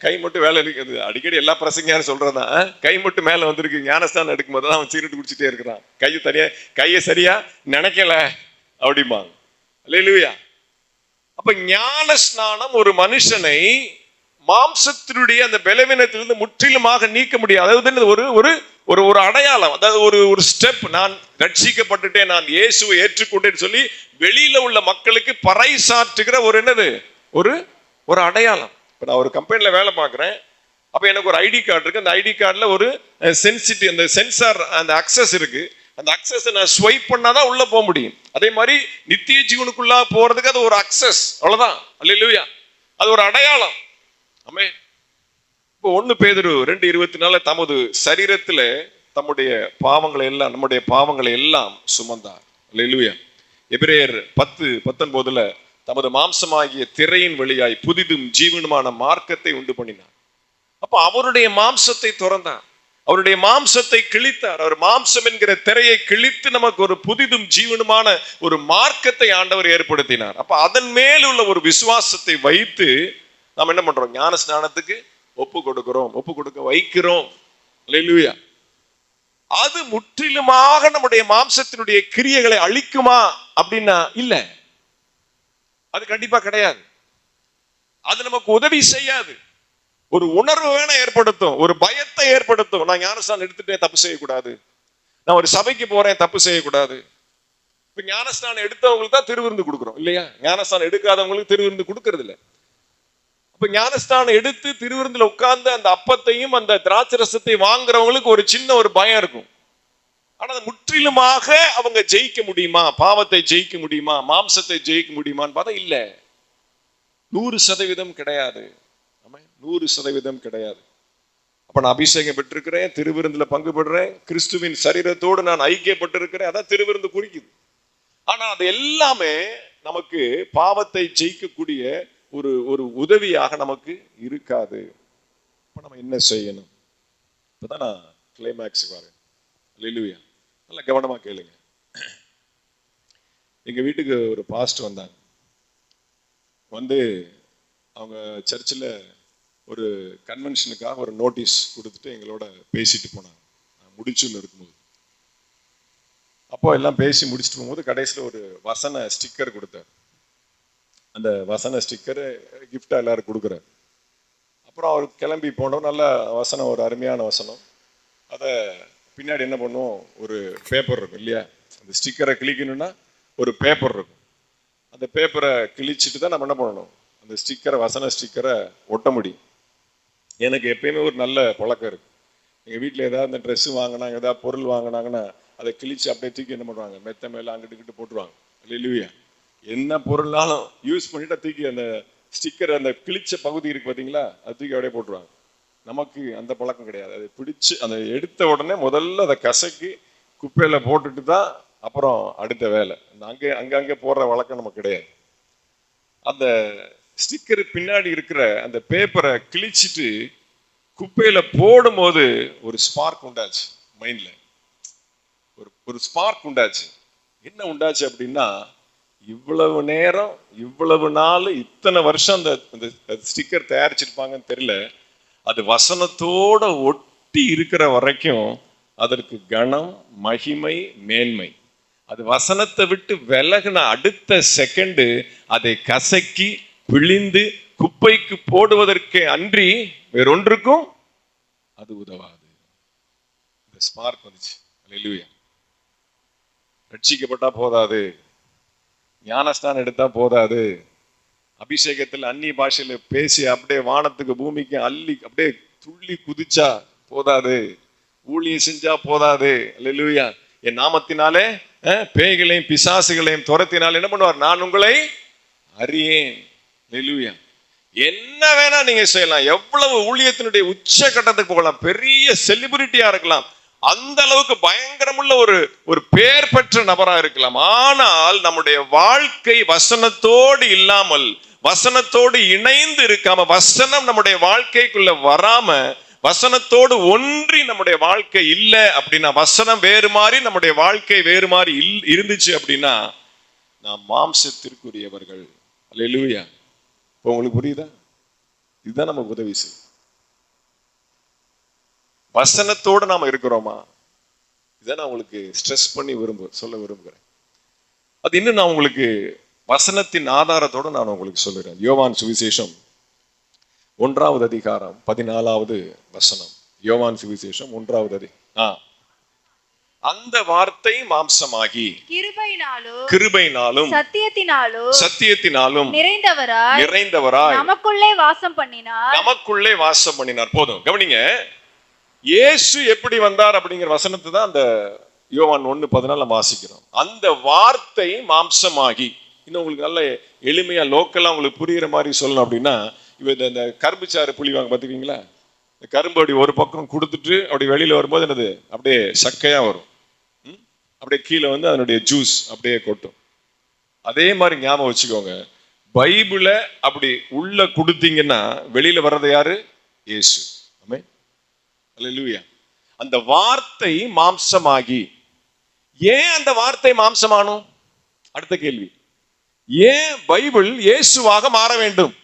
கை மட்டும் வேலை இருக்குது. அடிக்கடி எல்லா பிரசங்கரும் சொல்றதுதான், கை மட்டும் மேல வந்திருக்கு. ஞானஸ்தானம் எடுக்கும் போது அவன் சீரட்டு குடிச்சிட்டே இருக்கிறான், கையை சரியா நினைக்கல அப்படிம்பாங்க. அல்லேலூயா. அப்ப ஞான ஸ்நானம் ஒரு மனுஷனை மாம்சத்தினுடைய அந்த பலவீனத்திலிருந்து முற்றிலுமாக நீக்க முடியும். அதாவது ஒரு அடையாளம், அதாவது ஒரு ஸ்டெப். நான் ரட்சிக்கப்பட்டுட்டேன், நான் இயேசுவை ஏற்றுக்கொண்டேன்னு சொல்லி வெளியில உள்ள மக்களுக்கு பறைசாற்றுகிற ஒரு என்னது, ஒரு அடையாளம். இப்போ நான் ஒரு கம்பெனில வேலை பார்க்குறேன். அப்போ எனக்கு ஒரு ஐடி கார்டு இருக்கு. அந்த ஐடி கார்டில் ஒரு சென்சிட்டிவ், அந்த சென்சார், அந்த அக்சஸ் இருக்கு. அந்த அக்சஸை நான் ஸ்வைப் பண்ணாதான் உள்ள போக முடியும். அதே மாதிரி நித்திய ஜீவனுக்குள்ளா போறதுக்கு அது ஒரு அக்சஸ், அவ்வளவுதான். அல்லேலூயா. அது ஒரு அடையாளம். ஆமென். இப்போ 1 பேதுரு 2:24 தமது சரீரத்துல நம்முடைய பாவங்களை எல்லாம் சுமந்தார். அல்லேலூயா. எபிரேயர் 10:19 தமது மாம்சமாகிய திரையின் வழியாய் புதிதும் ஜீவனுமான மார்க்கத்தை உண்டு பண்ணினார். அப்ப அவருடைய மாம்சத்தை துறந்தார், அவருடைய மாம்சத்தை கிழித்தார். அவர் மாம்சம் என்கிற திரையை கிழித்து நமக்கு ஒரு புதிதும் ஜீவனுமான ஒரு மார்க்கத்தை ஆண்டவர் ஏற்படுத்தினார். அப்ப அதன் மேல் உள்ள ஒரு விசுவாசத்தை வைத்து நாம் என்ன பண்றோம்? ஞான ஸ்நானத்துக்கு ஒப்பு கொடுக்க வைக்கிறோம். அல்லேலூயா. அது முற்றிலுமாக நம்முடைய மாம்சத்தினுடைய கிரியைகளை அழிக்குமா அப்படின்னா இல்ல, அது கண்டிப்பா கிடையாது. அது நமக்கு உதவி செய்யாது. ஒரு உணர்வு வேணா ஏற்படுத்தும், ஒரு பயத்தை ஏற்படுத்தும். நான் ஞானஸ்தானம் எடுத்துட்டேன், தப்பு செய்யக்கூடாது. நான் ஒரு சபைக்கு போறேன், தப்பு செய்யக்கூடாது. இப்ப ஞானஸ்தானம் எடுத்தவங்களுக்கு தான் திருவிருந்து கொடுக்குறோம் இல்லையா? ஞானஸ்தானம் எடுக்காதவங்களுக்கு திருவிருந்து கொடுக்கறது இல்லை. அப்ப ஞானஸ்தானம் எடுத்து திருவிருந்துல உட்கார்ந்து அந்த அப்பத்தையும் அந்த திராட்சை ரசத்தை வாங்குறவங்களுக்கு ஒரு சின்ன ஒரு பயம் இருக்கும். ஆனா முற்றிலுமாக அவங்க ஜெயிக்க முடியுமா? பாவத்தை ஜெயிக்க முடியுமா? மாம்சத்தை ஜெயிக்க முடியுமான்னு பார்த்தா இல்ல, 100% கிடையாது. 100% கிடையாது. அப்ப நான் அபிஷேகம் பெற்றிருக்கிறேன், திருவிருந்துல பங்கு பெறுறேன், கிறிஸ்துவின் சரீரத்தோடு நான் ஐக்கியப்பட்டிருக்கிறேன், அதான் திருவிருந்து குறிக்குது. ஆனா அது எல்லாமே நமக்கு பாவத்தை ஜெயிக்கக்கூடிய ஒரு உதவியாக நமக்கு இருக்காது. இப்ப நம்ம என்ன செய்யணும்? இப்பதான் நான் கிளைமேக்ஸுக்கு வரேன். அல்லேலூயா. நல்லா கவனமா கேளுங்க. எங்க வீட்டுக்கு ஒரு பாஸ்டர் வந்தாங்க. வந்து அவங்க சர்ச்சில் ஒரு கன்வென்ஷனுக்காக ஒரு நோட்டீஸ் கொடுத்துட்டு எங்களோட பேசிட்டு போனாங்க. முடிச்சூரில் இருக்கும்போது அப்போ எல்லாம் பேசி முடிச்சுட்டு போகும்போது கடைசியில் ஒரு வசன ஸ்டிக்கர் கொடுத்தார். அந்த வசன ஸ்டிக்கரு கிஃப்டாக எல்லாரும் கொடுக்குறாரு. அப்புறம் அவர் கிளம்பி போனோம். நல்ல வசனம், ஒரு அருமையான வசனம். அதை பின்னாடி என்ன பண்ணுவோம், ஒரு பேப்பர் இருக்கும் இல்லையா, அந்த ஸ்டிக்கரை கிழிக்கணும்னா ஒரு பேப்பர் இருக்கும். அந்த பேப்பரை கிழிச்சிட்டு தான் நம்ம என்ன பண்ணணும், அந்த ஸ்டிக்கரை, வசன ஸ்டிக்கரை ஒட்ட முடியும். எனக்கு எப்பயுமே ஒரு நல்ல பழக்கம் இருக்கு. எங்கள் வீட்டில் ஏதாவது இந்த ட்ரெஸ்ஸு வாங்கினாங்க, ஏதாவது பொருள் வாங்கினாங்கன்னா அதை கிழிச்சு அப்படியே தூக்கி என்ன பண்ணுவாங்க, மெத்த மேலே அங்கிட்டு போட்டுருவாங்க. இல்லையா, என்ன பொருள்னாலும் யூஸ் பண்ணிட்டு தூக்கி அந்த ஸ்டிக்கர், அந்த கிழிச்ச பகுதி இருக்கு பார்த்தீங்களா, அது தூக்கி அப்படியே போட்டுருவாங்க. நமக்கு அந்த பழக்கம் கிடையாது. அதை பிடிச்சு அந்த எடுத்த உடனே முதல்ல அதை கசக்கி குப்பையில் போட்டுட்டு தான் அப்புறம் அடுத்த வேலை. அங்கே போடுற வழக்கம் நமக்கு கிடையாது. அந்த ஸ்டிக்கர் பின்னாடி இருக்கிற அந்த பேப்பரை கிழிச்சிட்டு குப்பையில போடும் போது ஒரு ஸ்பார்க் உண்டாச்சு மைண்ட்ல. ஒரு ஸ்பார்க் உண்டாச்சு. என்ன உண்டாச்சு அப்படின்னா, இவ்வளவு நேரம், இவ்வளவு நாள், இத்தனை வருஷம் அந்த ஸ்டிக்கர் தயாரிச்சிருப்பாங்கன்னு தெரியல, அது வசனத்தோட ஒட்டி இருக்கிற வரைக்கும் அதற்கு கனம், மகிமை, மேன்மை. அது வசனத்தை விட்டு விலகின அடுத்த செகண்டு அதை கசக்கி பிழிந்து குப்பைக்கு போடுவதற்கு அன்றி வேறொன்றுக்கும் அது உதவாது. இந்த ஸ்பார்க் வந்துச்சு. அல்லேலூயா. ரட்சிக்கப்பட்டா போதாது, ஞானஸ்தானம் எடுத்தா போதாது, அபிஷேகத்தில் அந்நிய பாஷையில பேசி அப்படியே வானத்துக்கு பூமிக்கு அள்ளி அப்படியே துள்ளி குதிச்சா போதாது, ஊழியம் செஞ்சா போதாது. அல்லேலூயா. என் நாமத்தினாலே பேய்களையும் பிசாசுகளையும் துரத்தினால என்ன பண்ணுவார், நான் உங்களை அறியேன். அல்லேலூயா. என்ன வேணா நீங்க செய்யலாம், எவ்வளவு ஊழியத்தினுடைய உச்ச கட்டத்துக்கு போகலாம், பெரிய செலிபிரிட்டியா இருக்கலாம், அந்த அளவுக்கு பயங்கரமுள்ள ஒரு பேர் பெற்ற நபரா இருக்கலாம். ஆனால் நம்முடைய வாழ்க்கை வசனத்தோடு இல்லாமல், வசனத்தோடு இணைந்து இருக்காம, வசனம் நம்முடைய வாழ்க்கைக்குள்ள வராம, வசனத்தோடு ஒன்றி நம்முடைய வாழ்க்கை இல்லை அப்படின்னா, வசனம் வேறு மாதிரி நம்முடைய வாழ்க்கை வேறு மாதிரி இருந்துச்சு அப்படின்னா, நாம் மாம்சத்திற்குரியவர்கள். அல்லேலூயா. இப்போ உங்களுக்கு புரியுதா? இதுதான் நமக்கு உதவி செய்யும். வசனத்தோடு நாம இருக்கிறோமா? இதை நான் உங்களுக்கு ஸ்ட்ரெஸ் பண்ணி சொல்ல விரும்புகிறேன். அது இன்னும் நான் உங்களுக்கு வசனத்தின் ஆதாரத்தோடு நான் உங்களுக்கு சொல்லுறேன். யோவான் சுவிசேஷம் 1வது அதிகாரம் 14வது வசனம். யோவான் சுவிசேஷம் 1வது அதிகாரம். அந்த வார்த்தை மாம்சமாகி கிருபையினாலும் சத்தியத்தினாலும் நிறைந்தவராய் நமக்குள்ளே வாசம் பண்ணினார். போதும், கவனிங்க. இயேசு எப்படி வந்தார் அப்படிங்கிற வசனத்தை தான் அந்த யோவான் 1:14 வாசிக்கிறோம். அந்த வார்த்தை மாம்சமாகி, இன்னும் உங்களுக்கு நல்ல எளிமையா லோக்கலா உங்களுக்கு புரியுற மாதிரி சொல்லணும் அப்படின்னா, இந்த கரும்புச்சாறு புளிவாங்க பார்த்துக்கீங்களா, இந்த கரும்பு அப்படி ஒரு பக்கம் கொடுத்துட்டு அப்படி வெளியில வரும்போது என்னது, அப்படியே சக்கையா வரும், அப்படியே கீழே வந்து அதனுடைய ஜூஸ் அப்படியே கொட்டும். அதே மாதிரி ஞாபகம் வச்சுக்கோங்க, பைபிளை அப்படி உள்ள கொடுத்தீங்கன்னா வெளியில வர்றது யாரு? இயேசு. ஆமென். அல்லேலூயா. அந்த வார்த்தை மாம்சமாகி. ஏன் அந்த வார்த்தை மாம்சமானும்? அடுத்த கேள்வி, ஏன் பைபிள் இயேசுவாக மாற வேண்டும்?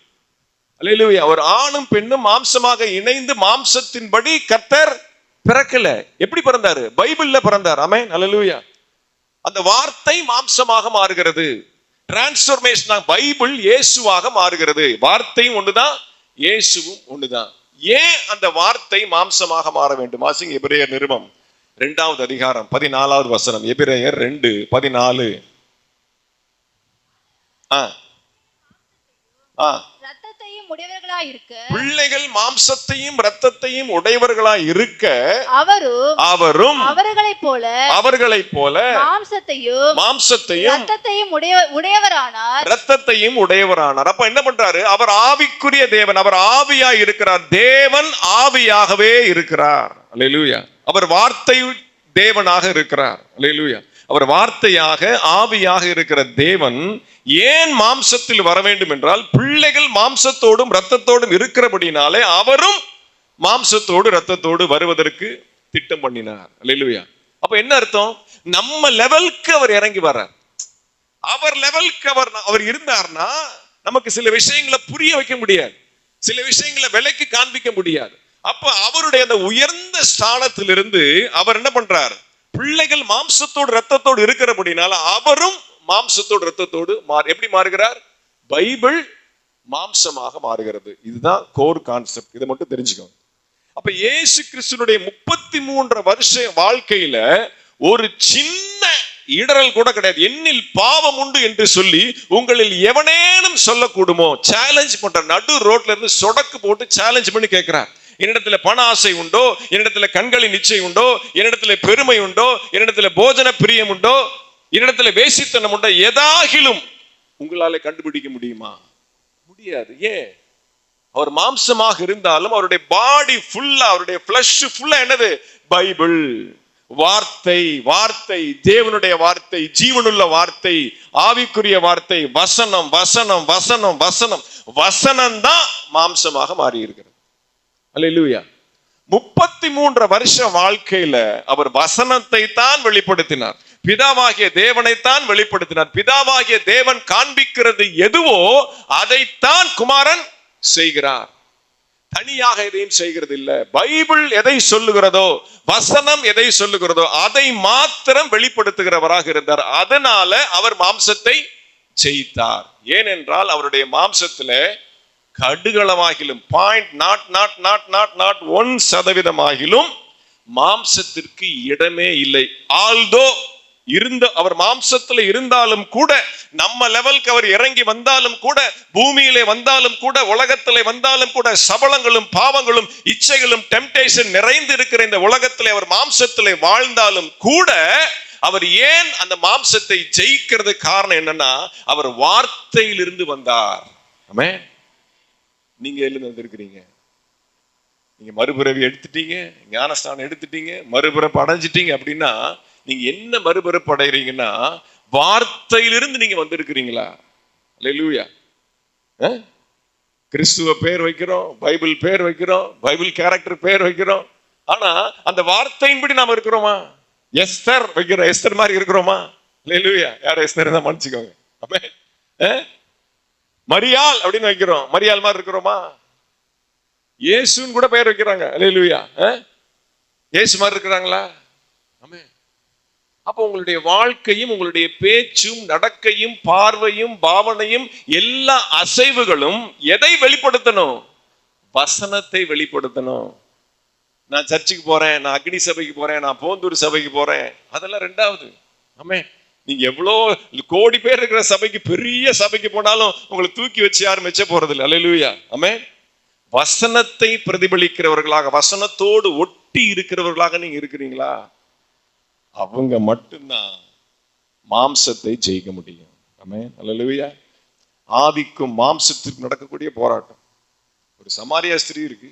அல்லேலூயா. ஒரு ஆணும் பெண்ணும் மாம்சமாக இணைந்து மாம்சத்தின்படி கர்த்தர் பிறக்கல. எப்படி பிறந்தாரு? பைபிள்ல பிறந்தார். ஆமென். அல்லேலூயா. அந்த வார்த்தை மாம்சமாக மாறுகிறது. டிரான்ஸ்ஃபர்மேஷன். பைபிள் இயேசுவாக மாறுகிறது. வார்த்தையும் ஒண்ணுதான், இயேசுவும் ஒண்ணுதான். ஏன் அந்த வார்த்தை மாம்சமாக மாற வேண்டும்? வாசிங்க எபிரேயர் நிருபம் 2வது அதிகாரம் 14வது வசனம். எபிரேயர் 2:14. பிள்ளைகள் மாம்சத்தையும் இரத்தத்தையும் உடையவர்களாய் இருக்க அவரும் அவர்களைப் போல மாம்சத்தையும் இரத்தத்தையும் உடையவரானார். அப்ப என்ன பண்றாரு? அவர் ஆவிக்குரிய தேவன், அவர் ஆவியாய் இருக்கிறார். தேவன் ஆவியாகவே இருக்கிறார். அல்லேலூயா. அவர் வார்த்தை தேவனாக இருக்கிறார். அல்லேலூயா. அவர் வார்த்தையாக ஆவியாக இருக்கிற தேவன் ஏன் மாம்சத்தில் வர வேண்டும் என்றால், பிள்ளைகள் மாம்சத்தோடும் இரத்தத்தோடும் இருக்கிறபடினாலே அவரும் மாம்சத்தோடு இரத்தத்தோடு வருவதற்கு திட்டம் பண்ணினார். அல்லேலூயா. அப்ப என்ன அர்த்தம்? நம்ம லெவலுக்கு அவர் இறங்கி வர்றார். அவர் லெவலுக்கு அவர் இருந்தார்னா நமக்கு சில விஷயங்களை புரிய வைக்க முடியாது, சில விஷயங்களை விலைக்கு காண்பிக்க முடியாது. அப்ப அவருடைய அந்த உயர்ந்த ஸ்தானத்திலிருந்து அவர் என்ன பண்றார்? பிள்ளைகள் மாம்சத்தோடு ரத்தத்தோடு இருக்கிறபடினால அவரும் மாம்சத்தோடு ரத்தத்தோடு எப்படி மாறுகிறார்? பைபிள் மாம்சமாக மாறுகிறது. இதுதான் கோர் கான்செப்ட். இதை மட்டும் தெரிஞ்சுக்கோங்க. அப்ப இயேசு கிறிஸ்துனுடைய 33 வருஷ வாழ்க்கையில ஒரு சின்ன இடரல் கூட கிடையாது. என்னில் பாவம் உண்டு என்று சொல்லி உங்களில் எவனேனும் சொல்லக்கூடுமோ? சேலஞ்ச் பண்ற, நடு ரோட்ல இருந்து சொடக்கு போட்டு சேலஞ்ச் பண்ணி கேட்கிறார். என்னிடத்துல பண ஆசை உண்டோ? என்னிடத்துல கண்களின் நிச்சயம் உண்டோ? என்னிடத்துல பெருமை உண்டோ? என்னிடத்துல போஜன பிரியம் உண்டோ? என்னிடத்துல வேசித்தனம் உண்டோ? எதாகிலும் உங்களால கண்டுபிடிக்க முடியுமா? முடியாது. ஏன்? அவர் மாம்சமாக இருந்தாலும் அவருடைய பாடி ஃபுல்லா, அவருடைய ஃபிளஷ் ஃபுல்லா என்னது? பைபிள், வார்த்தை. வார்த்தை, தேவனுடைய வார்த்தை, ஜீவனுள்ள வார்த்தை, ஆவிக்குரிய வார்த்தை, வசனம் வசனம் வசனம் வசனம். வசனம் தான் மாம்சமாக மாறி இருக்கிறது. அல்லேலூயா. 33 வருஷ வாழ்க்கையில அவர் வசனத்தை தான் வெளிப்படுத்தினார், பிதாவாகிய தேவனைத்தான் வெளிப்படுத்தினார். பிதாவாகிய தேவன் காண்பிக்கிறது எதுவோ அதைத்தான் குமாரன் செய்கிறார். தனியாக எதையும் செய்கிறது இல்லை. பைபிள் எதை சொல்லுகிறதோ, வசனம் எதை சொல்லுகிறதோ அதை மாத்திரம் வெளிப்படுத்துகிறவராக இருந்தார். அதனால அவர் மாம்சத்தை ஜெயித்தார். ஏனென்றால் அவருடைய மாம்சத்துல கடுகளவாகிலும் 0.1% மாம்சத்திற்கு இடமே இல்லை. ஆல்தோ இருந்த அவர் மாம்சத்துல இருந்தாலும் கூட, நம்ம லெவலுக்கு அவர் இறங்கி வந்தாலும் கூட, பூமியிலே வந்தாலும் கூட, உலகத்திலே வந்தாலும் கூட, சபலங்களும் பாவங்களும் இச்சைகளும் டெம்டேஷன் நிறைந்து இருக்கிற இந்த உலகத்திலே அவர் மாம்சத்திலே வாழ்ந்தாலும் கூட, அவர் ஏன் அந்த மாம்சத்தை ஜெயிக்கிறது காரணம் என்னன்னா, அவர் வார்த்தையிலிருந்து வந்தார். ஆமென். நீங்க எல்லாம் வந்திருக்கிறீங்க, நீங்க மறுபிறவி எடுத்துட்டீங்க, ஞானஸ்தானம் எடுத்துட்டீங்க, மறுபிறப்பு அடைஞ்சிட்டீங்க. அப்படின்னா நீங்க என்ன மறுபிறப்பு அடைகிறீங்கன்னா, வார்த்தையிலிருந்து நீங்க வந்திருக்கிறீங்களா? அல்லேலூயா. கிறிஸ்துவ பேர் வைக்கிறோம், பைபிள் பேர் வைக்கிறோம், பைபிள் கேரக்டர் பேர் வைக்கிறோம். ஆனா அந்த வார்த்தையின்படி நாம இருக்கிறோமா? எஸ்தர் வைக்கிறோம், எஸ்தர் மாதிரி இருக்கிறோமா? அல்லேலூயா. யார் எஸ்தர் தான் மன்னிச்சுக்கோங்க. ஆமென். மரியாள் அப்படின்னு வைக்கிறோம், மரியாள் மாதிரி இருக்கிறோமா? இயேசுன்னு கூட பெயர் வைக்கிறாங்க. அல்லேலூயா. இயேசு மாதிரி இருக்கிறாங்களா? ஆமென். அப்போ உங்களுடைய வாழ்க்கையும் உங்களுடைய பேச்சும் நடக்கையும் பார்வையும் பாவனையும் எல்லா அசைவுகளும் எதை வெளிப்படுத்தணும்? வசனத்தை வெளிப்படுத்தணும். நான் சர்ச்சுக்கு போறேன், நான் அக்னி சபைக்கு போறேன், நான் போந்தூர் சபைக்கு போறேன், அதெல்லாம் ரெண்டாவது. ஆமென். நீங்க எவ்வளோ கோடி பேர் இருக்கிற சபைக்கு, பெரிய சபைக்கு போனாலும் உங்களை தூக்கி வச்சு யாரும் மெச்ச போறது இல்லை. அல்லேலூயா. ஆமென். வசனத்தை பிரதிபலிக்கிறவர்களாக, வசனத்தோடு ஒட்டி இருக்கிறவர்களாக நீங்க இருக்கிறீங்களா? அவங்க மட்டும்தான் மாம்சத்தை ஜெயிக்க முடியும். ஆமென். அல்லேலூயா. ஆவிக்கும் மாம்சத்திற்கும் நடக்கக்கூடிய போராட்டம். ஒரு சமாரியா ஸ்திரீ இருக்கு,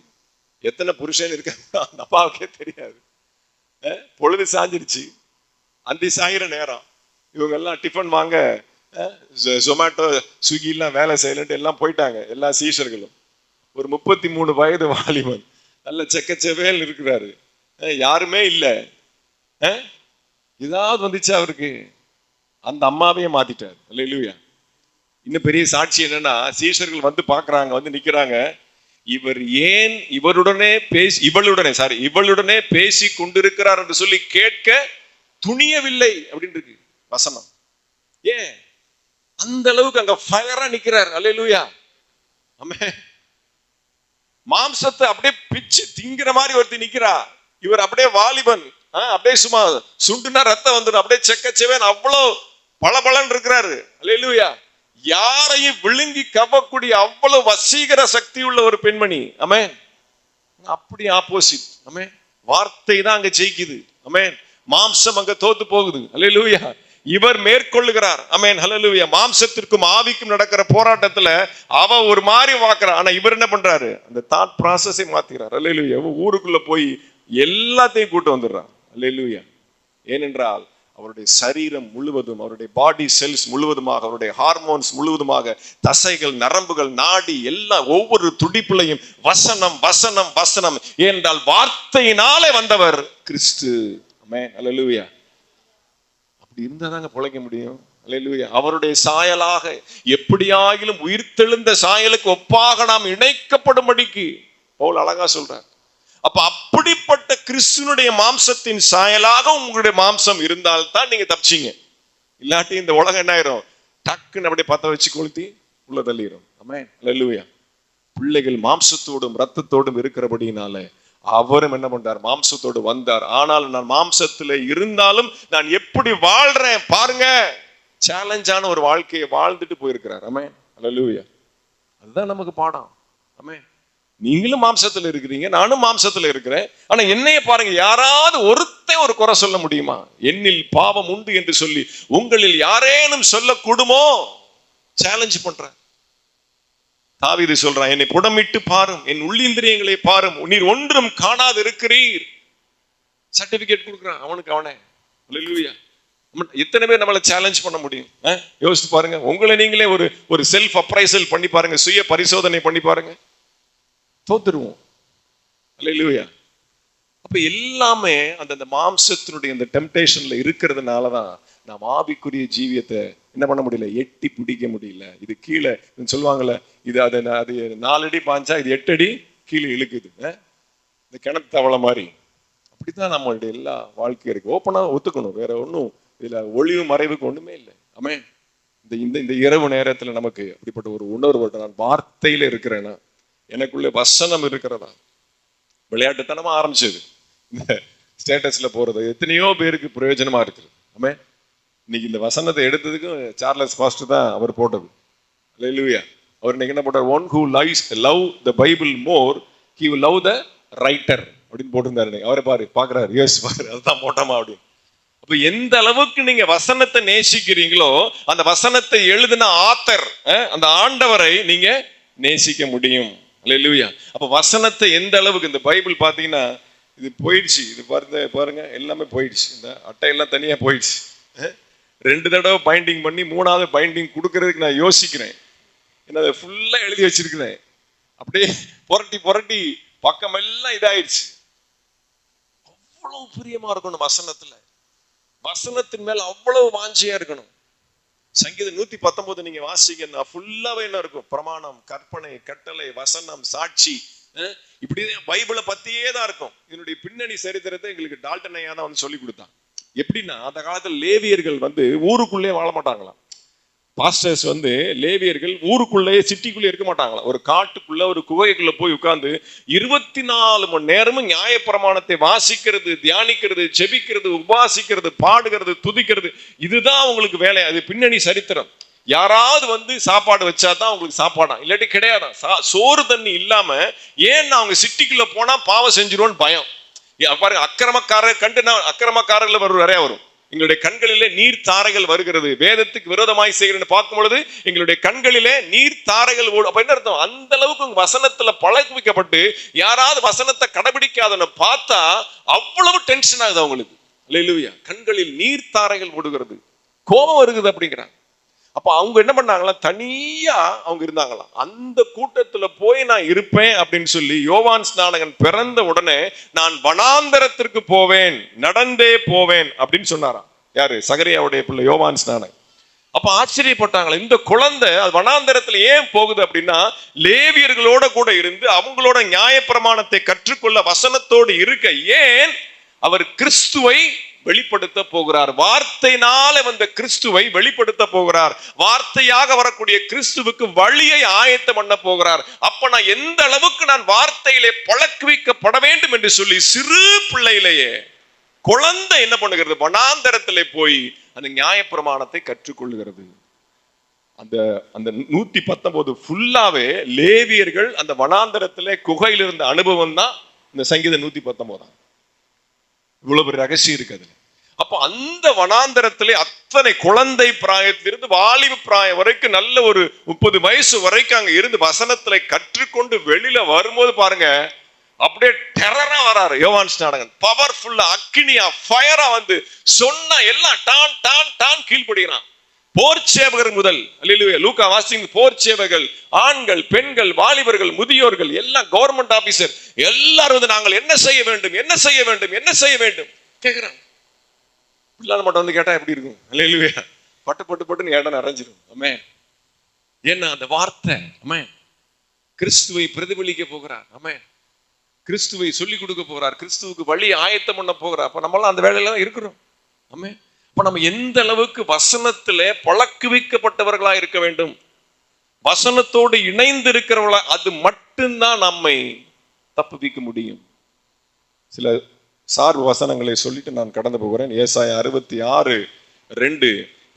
எத்தனை புருஷன் இருக்காங்க அந்த அப்பாவுக்கே தெரியாது. பொழுது சாஞ்சிருச்சு, அந்தி சாயிர நேரம், இவங்க எல்லாம் டிஃபன் வாங்க ஜொமேட்டோ ஸ்விக்கிலாம் வேலை செய்யலன்ட்டு எல்லாம் போயிட்டாங்க, எல்லா சீஷர்களும். ஒரு 33 வயது வாலிபன் நல்ல செக்கச்செவேல் இருக்கிறாரு, யாருமே இல்லை. ஏதாவது வந்துச்சு அவருக்கு, அந்த அம்மாவையே மாத்திட்டார். அல்லேலூயா. இன்னும் பெரிய சாட்சி என்னன்னா, சீஷர்கள் வந்து பாக்குறாங்க, வந்து நிக்கிறாங்க. இவர் ஏன் இவளுடனே பேசி கொண்டிருக்கிறார் என்று சொல்லி கேட்க துணியவில்லை அப்படின்னு இருக்கு வசனம். ஏன்? அந்த அளவுக்கு அங்க ஃபயரா நிக்கிறார். அல்லேலூயா. ஆமென். மாம்சத்தை அப்படியே பிச்சு திங்கிற மாதிரி ஒருத்தி நிக்கிறா. இவர் அப்படியே வாலிபன், அப்படியே சும்மா சுண்டுனா ரத்தம் வந்துடும், அப்படியே செக்கச்செவேன் அவ்வளோ பளபளன்னு இருக்கிறாரு. அல்லேலூயா. யாரையும் விழுங்கி கவ்வக்கூடிய அவ்வளவு வசீகர சக்தி உள்ள ஒரு பெண்மணி. ஆமென். அப்படி ஆப்போசிட். ஆமென். வார்த்தை தான் அங்க ஜெயிக்குது. ஆமென். மாம்சம் அங்க தோத்து போகுது. அல்லேலூயா. இவர் மேற்கொள்ளுகிறார். ஆமென். ஹல்லேலூயா. மாம்சத்திற்கும் ஆவிக்கும் நடக்கிற போராட்டத்துல அவ ஒரு மாதிரி வாக்குறான், ஆனா இவர் என்ன பண்றாரு? அந்த தாட் ப்ராசஸை மாத்துகிறார். அல்லேலூயா. ஊருக்குள்ள போய் எல்லாத்தையும் கூட்டு வந்துடுறார். அல்லேலூயா. ஏனென்றால் அவருடைய சரீரம் முழுவதும், அவருடைய பாடி செல்ஸ் முழுவதுமாக, அவருடைய ஹார்மோன்ஸ் முழுவதுமாக, தசைகள், நரம்புகள், நாடி எல்லாம், ஒவ்வொரு துடிப்புலையும் வசனம் வசனம் வசனம். ஏனென்றால் வார்த்தையினாலே வந்தவர் கிறிஸ்து. ஆமென். அல்லேலூயா. அப்படி இருந்தாதாங்க பிழைக்க முடியும். அல்லேலூயா. அவருடைய சாயலாக எப்படியாகிலும் உயிர்த்தெழுந்த சாயலுக்கு ஒப்பாக நாம் இணைக்கப்படும்படிக்கு பவுல் அழகா சொல்றார். அப்ப அப்படிப்பட்ட கிறிஸ்துவனுடைய மாம்சத்தின் சாயலாக உங்களுடைய மாம்சம் இருந்தால்தான் நீங்க தப்பிச்சீங்க. இல்லாட்டி இந்த உலகம் என்ன ஆயிரும், டக்குன்னு அப்படியே பத்த வச்சு கொளுத்தி உள்ள தள்ளிடும். ஆமென், அல்லேலூயா. பிள்ளைகள் மாம்சத்தோடும் இரத்தத்தோடும் இருக்கிறபடினால அவரும் என்ன பண்றார், மாம்சத்தோடு வந்தார். ஆனால் நான் மாம்சத்துல இருந்தாலும் நான் எப்படி வாழ்றேன் பாருங்க, சேலஞ்சான ஒரு வாழ்க்கையை வாழ்ந்துட்டு போயிருக்கிறார். ஆமென், அல்லேலூயா. அதுதான் நமக்கு பாடம். ஆமென். நீங்களும் மாம்சத்துல இருக்கிறீங்க, நானும் மாம்சத்துல இருக்கிறேன். ஆனா என்னைய பாருங்க, யாராவது ஒருத்தன் ஒரு குறை சொல்ல முடியுமா? என்னில் பாவம் உண்டு என்று சொல்லி உங்களில் யாரேனும் சொல்லக்கூடுமோ? சேலஞ்ச் பண்றேன். தாவீது சொல்றான், என்னை புடமிட்டு பாரும், என் உள்ளிந்திரியங்களை பாரும், நீர் ஒன்றும் காணாது இருக்கிறீர். சர்டிபிகேட் கொடுக்குறான் அவனுக்கு அவனே. அல்லேலூயா. எத்தனை பேர் நம்மளை சேலஞ்ச் பண்ண முடியும்? யோசித்து பாருங்க. உங்களை நீங்களே ஒரு செல்ஃப் அப்ரைசல் பண்ணி பாருங்க, சுய பரிசோதனை பண்ணி பாருங்க. தோத்துருவோம். அல்லேலூயா. அப்ப எல்லாமே அந்த மாம்சத்தினுடைய அந்த டெம்டேஷன்ல இருக்கிறதுனாலதான் நாம் ஆவிக்குரிய ஜீவியத்தை என்ன பண்ண முடியல, எட்டி பிடிக்க முடியல. இது கீழே சொல்லுவாங்கல்ல, இது அது 4 அடி பாஞ்சா இது 8 அடி கீழே இழுக்குது, இந்த கிணத்து தவளை மாதிரி. அப்படித்தான் நம்மளுடைய எல்லா வாழ்க்கையும் இருக்கு. ஓப்பனா ஒத்துக்கணும், வேற ஒன்றும் இதுல ஒளிவு மறைவுக்கு ஒண்ணுமே இல்லை. ஆமென். இந்த இரவு நேரத்துல நமக்கு அப்படிப்பட்ட ஒரு உணர்வு, நான் வார்த்தையில இருக்கிறேன்னா, எனக்குள்ள வசனம் இருக்கிறதா. விளையாட்டுத்தனமா ஆரம்பிச்சது இந்த ஸ்டேட்டஸ்ல போறது எத்தனையோ பேருக்கு பிரயோஜனமா இருக்குது. ஆமென். இன்னைக்கு இந்த வசனத்தை எடுத்ததுக்கும் சார்லஸ் பாஸ்டர் தான் அவர் போட்டது. அல்லேலூயா. அவர் இன்னைக்கு என்ன போட்டார், one who love the Bible more he will love the writer அப்படின்னு போட்டிருந்தாரு. அவரை பாக்குறாரு, யோசிச்சு பாரு, அதுதான் போட்டோமா அப்படின்னு. அப்ப எந்த அளவுக்கு நீங்க வசனத்தை நேசிக்கிறீங்களோ அந்த வசனத்தை எழுதின ஆத்தர், அந்த ஆண்டவரை நீங்க நேசிக்க முடியும். அல்லேலூயா. அப்ப வசனத்தை எந்த அளவுக்கு, இந்த பைபிள் பாத்தீங்கன்னா இது போயிடுச்சு, இது பாருங்க எல்லாமே போயிடுச்சு, இந்த அட்டையெல்லாம் தனியா போயிடுச்சு. 2 தடவை பைண்டிங் பண்ணி 3வது பைண்டிங் கொடுக்கறதுக்கு நான் யோசிக்கிறேன். என்ன அதை ஃபுல்லா எழுதி வச்சிருக்கிறேன், அப்படியே புரட்டி பக்கம் எல்லாம் இதாயிடுச்சு. அவ்வளவு பிரியமா இருக்கணும் வசனத்துல, வசனத்தின் மேல அவ்வளவு வாஞ்சியா இருக்கணும். சங்கீதம் 119 நீங்க வாசிக்க ஃபுல்லாவே என்ன இருக்கும், பிரமாணம், கற்பனை, கட்டளை, வசனம், சாட்சி, இப்படிதான் பைபிளை பத்தியே தான் இருக்கும். இதனுடைய பின்னணி சரித்திரத்தை எங்களுக்கு டால்டன் ஐயா தான் வந்து சொல்லி கொடுத்தான். எப்படின்னா, அந்த காலத்துல லேவியர்கள் ஊருக்குள்ளே வாழ மாட்டாங்களாம். பாஸ்டர்ஸ் லேவியர்கள் ஊருக்குள்ளேயே சிட்டிக்குள்ளே இருக்க மாட்டாங்களா, ஒரு காட்டுக்குள்ள ஒரு குகைக்குள்ள போய் உட்கார்ந்து 24 மணி நேரமும் நியாயப்பிரமாணத்தை வாசிக்கிறது, தியானிக்கிறது, ஜெபிக்கிறது, உபாசிக்கிறது, பாடுகிறது, துதிக்கிறது, இதுதான் உங்களுக்கு வேலை. அது பின்னணி சரித்திரம். யாராவது சாப்பாடு வச்சாதான் உங்களுக்கு சாப்பாடா, இல்லாட்டி கிடையாதான். சோறு தண்ணி இல்லாம ஏன்னா அவங்க சிட்டிக்குள்ள போனா பாவம் செஞ்சிருவோன்னு பயம். பாருங்க, அக்கிரமக்காரர்கள் நிறைய வரும். எங்களுடைய கண்களிலே நீர் தாரைகள் வருகிறது, வேதத்துக்கு விரோதமாய் செய்கிறேன்னு பார்க்கும் பொழுது எங்களுடைய கண்களிலே நீர் தாரைகள் ஓடும். அப்ப என்ன அர்த்தம், அந்த அளவுக்கு உங்க வசனத்துல பழக்குவிக்கப்பட்டு யாராவது வசனத்தை கடைபிடிக்காதன்னு பார்த்தா அவ்வளவு டென்ஷன் ஆகுது அவங்களுக்கு. அல்லேலூயா. கண்களில் நீர் தாரைகள் ஓடுகிறது, கோபம் வருகிறது அப்படிங்கிறாங்க. அப்ப அவங்க என்ன பண்ணாங்களா, தனியா அவங்க இருந்தாங்களாம். அந்த கூட்டத்துல போய் நான் இருப்பேன் அப்படின்னு சொல்லி யோவான் ஸ்நானகன் பிறந்த உடனே நான் வனாந்தரத்திற்கு போவேன், நடந்தே போவேன் அப்படின்னு சொன்னாராம். யாரு? சகரியாவுடைய பிள்ளை யோவான் ஸ்நானகன். அப்ப ஆச்சரியப்பட்டாங்களே, இந்த குழந்தை அது வனாந்தரத்துல ஏன் போகுது அப்படின்னா, லேவியர்களோட கூட இருந்து அவங்களோட நியாயப்பிரமாணத்தை கற்றுக்கொள்ள வசனத்தோடு இருக்க. ஏன்? அவர் கிறிஸ்துவை வெளிப்படுத்த போகிறார். வார்த்தையினால வந்த கிறிஸ்துவை வெளிப்படுத்த போகிறார். வார்த்தையாக வரக்கூடிய கிறிஸ்துவுக்கு வழியை ஆயத்தம் பண்ண போகிறார். அப்ப நான் எந்த அளவுக்கு நான் வார்த்தையிலே பழக்குவிக்கப்பட வேண்டும் என்று சொல்லி சிறு பிள்ளையிலேயே குழந்தை என்ன பண்ணுகிறது, வனாந்தரத்திலே போய் அந்த நியாயப்பிரமாணத்தை கற்றுக்கொள்கிறது. அந்த 119 ஃபுல்லாவே லேவியர்கள் அந்த வனாந்தரத்திலே குகையில் இருந்த அனுபவம் தான் இந்த சங்கீதம் 119. இவ்வளவு ரகசியம் இருக்கு அதுல. அப்ப அந்த வனாந்தரத்திலே அத்தனை குழந்தை பிராயத்திலிருந்து வாலிப பிராயம் வரைக்கும் நல்ல ஒரு 30 வயசு வரைக்கும் அங்க இருந்து வசனத்துல கற்றுக்கொண்டு வெளியில வரும்போது பாருங்க, அப்படியே டெரரா வராரு யோவான் ஸ்நானகன். பவர்ஃபுல்லா, அக்கினியா, ஃபயரா சொன்ன எல்லாம் டான் டான் டான் கீழ்படுகிறான். போர் சேவகர் முதல், அல்லேலூயா, லூக்கா வாசிங்க, போர் சேவகர்கள், ஆண்கள், பெண்கள், வாலிபர்கள், முதியோர்கள், எல்லாம் கவர்மெண்ட் ஆபீசர், எல்லாரும் நாங்கள் என்ன செய்ய வேண்டும், என்ன செய்ய வேண்டும், என்ன செய்ய வேண்டும் கேட்கிறாங்க. பிள்ளைங்க மட்டும் கேட்டா எப்படி இருக்கும்? அல்லேலூயா. பட்டு பட்டு பட்டுன்னு இடம் நிறைஞ்சிடும். ஆமென். ஏன்னா அந்த வார்த்தை ஆமென் கிறிஸ்துவை பிரதிபலிக்க போகிறார். ஆமென். கிறிஸ்துவை சொல்லிக் கொடுக்க போகிறார். கிறிஸ்துவுக்கு வழி ஆயத்தம் பண்ண போகிறார். அப்ப நம்மளாம் அந்த வேலையில தான் இருக்கிறோம். ஆமென். அப்ப நம்ம எந்த அளவுக்கு வசனத்திலே பழக்குவிக்கப்பட்டவர்களா இருக்க வேண்டும், வசனத்தோடு இணைந்து இருக்கிறவர்களா, அது மட்டும்தான் நம்மை தப்புவிக்க முடியும். சில சார்பு வசனங்களை சொல்லிட்டு நான் கடந்து போகிறேன். ஏசாயா 66:2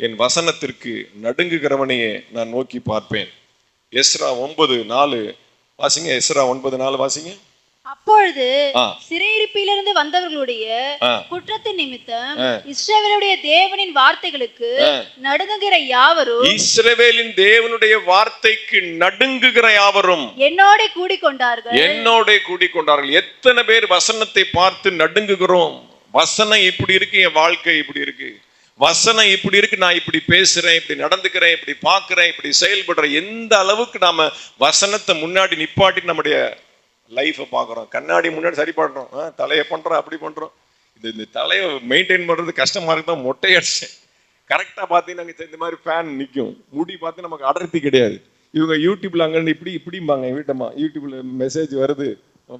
என் வசனத்திற்கு நடுங்குகிறவனையே நான் நோக்கி பார்ப்பேன். எஸ்ரா 9:4 வாசிங்க. எஸ்ரா 9:4 வாசிங்க. அப்பொழுது சிறையிருப்பிலிருந்து வந்தவர்களுடைய குற்றத்தின் நிமித்தம் இஸ்ரவேலுடைய தேவனின் வார்த்தைகளுக்கு நடுங்குகிற யாவரும், இஸ்ரவேலின் தேவனுடைய வார்த்தைக்கு நடுங்குகிற யாவரும் என்னோட கூடிக்கொண்டார்கள். என்னோட கூடிக்கொண்டார்கள். எத்தனை பேர் வசனத்தை பார்த்து நடுங்குகிறோம்? வசனம் இப்படி இருக்கு, என் வாழ்க்கை இப்படி இருக்கு, வசனம் இப்படி இருக்கு, நான் இப்படி பேசுறேன், இப்படி நடந்துக்கிறேன், இப்படி பார்க்கிறேன், இப்படி செயல்படுறேன். எந்த அளவுக்கு நாம வசனத்தை முன்னாடி நிப்பாட்டி நம்முடைய லைஃபை பார்க்குறோம். கண்ணாடி முன்னாடி சரி பண்ணுறோம், தலையை பண்ணுறோம், அப்படி பண்ணுறோம். இந்த தலையை மெயின்டைன் பண்ணுறது கஷ்டமாக இருக்கு தான் மொட்டை அடிச்சேன். கரெக்டாக பார்த்தீங்கன்னா இந்த மாதிரி ஃபேன் நிற்கும். முடி பார்த்து நமக்கு அடர்த்தி கிடையாது. இவங்க யூடியூப்ல அங்கே இப்படி இப்படிம்பாங்க. வீட்டம்மா யூடியூப்ல மெசேஜ் வருது,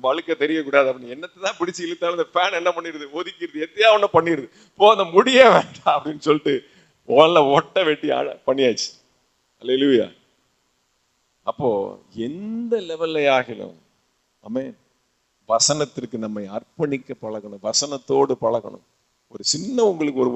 வழுக்க தெரியக்கூடாது அப்படின்னு. என்னத்தை தான் பிடிச்சி இழுத்தாலும் அந்த ஃபேன் என்ன பண்ணிடுது, ஒதுக்கிடுது, எத்தையா ஒன்று பண்ணிடுது. அந்த முடியே வேண்டாம் அப்படின்னு சொல்லிட்டு ஒட்டை வெட்டி பண்ணியாச்சு. அல்லேலூயா. அப்போ எந்த லெவல்ல ஆகிலும் ஆமென் வசனத்திற்கு நம்மை அர்ப்பணிக்க பழகணும், வசனத்தோடு பழகணும். ஒரு சின்ன உங்களுக்கு ஒரு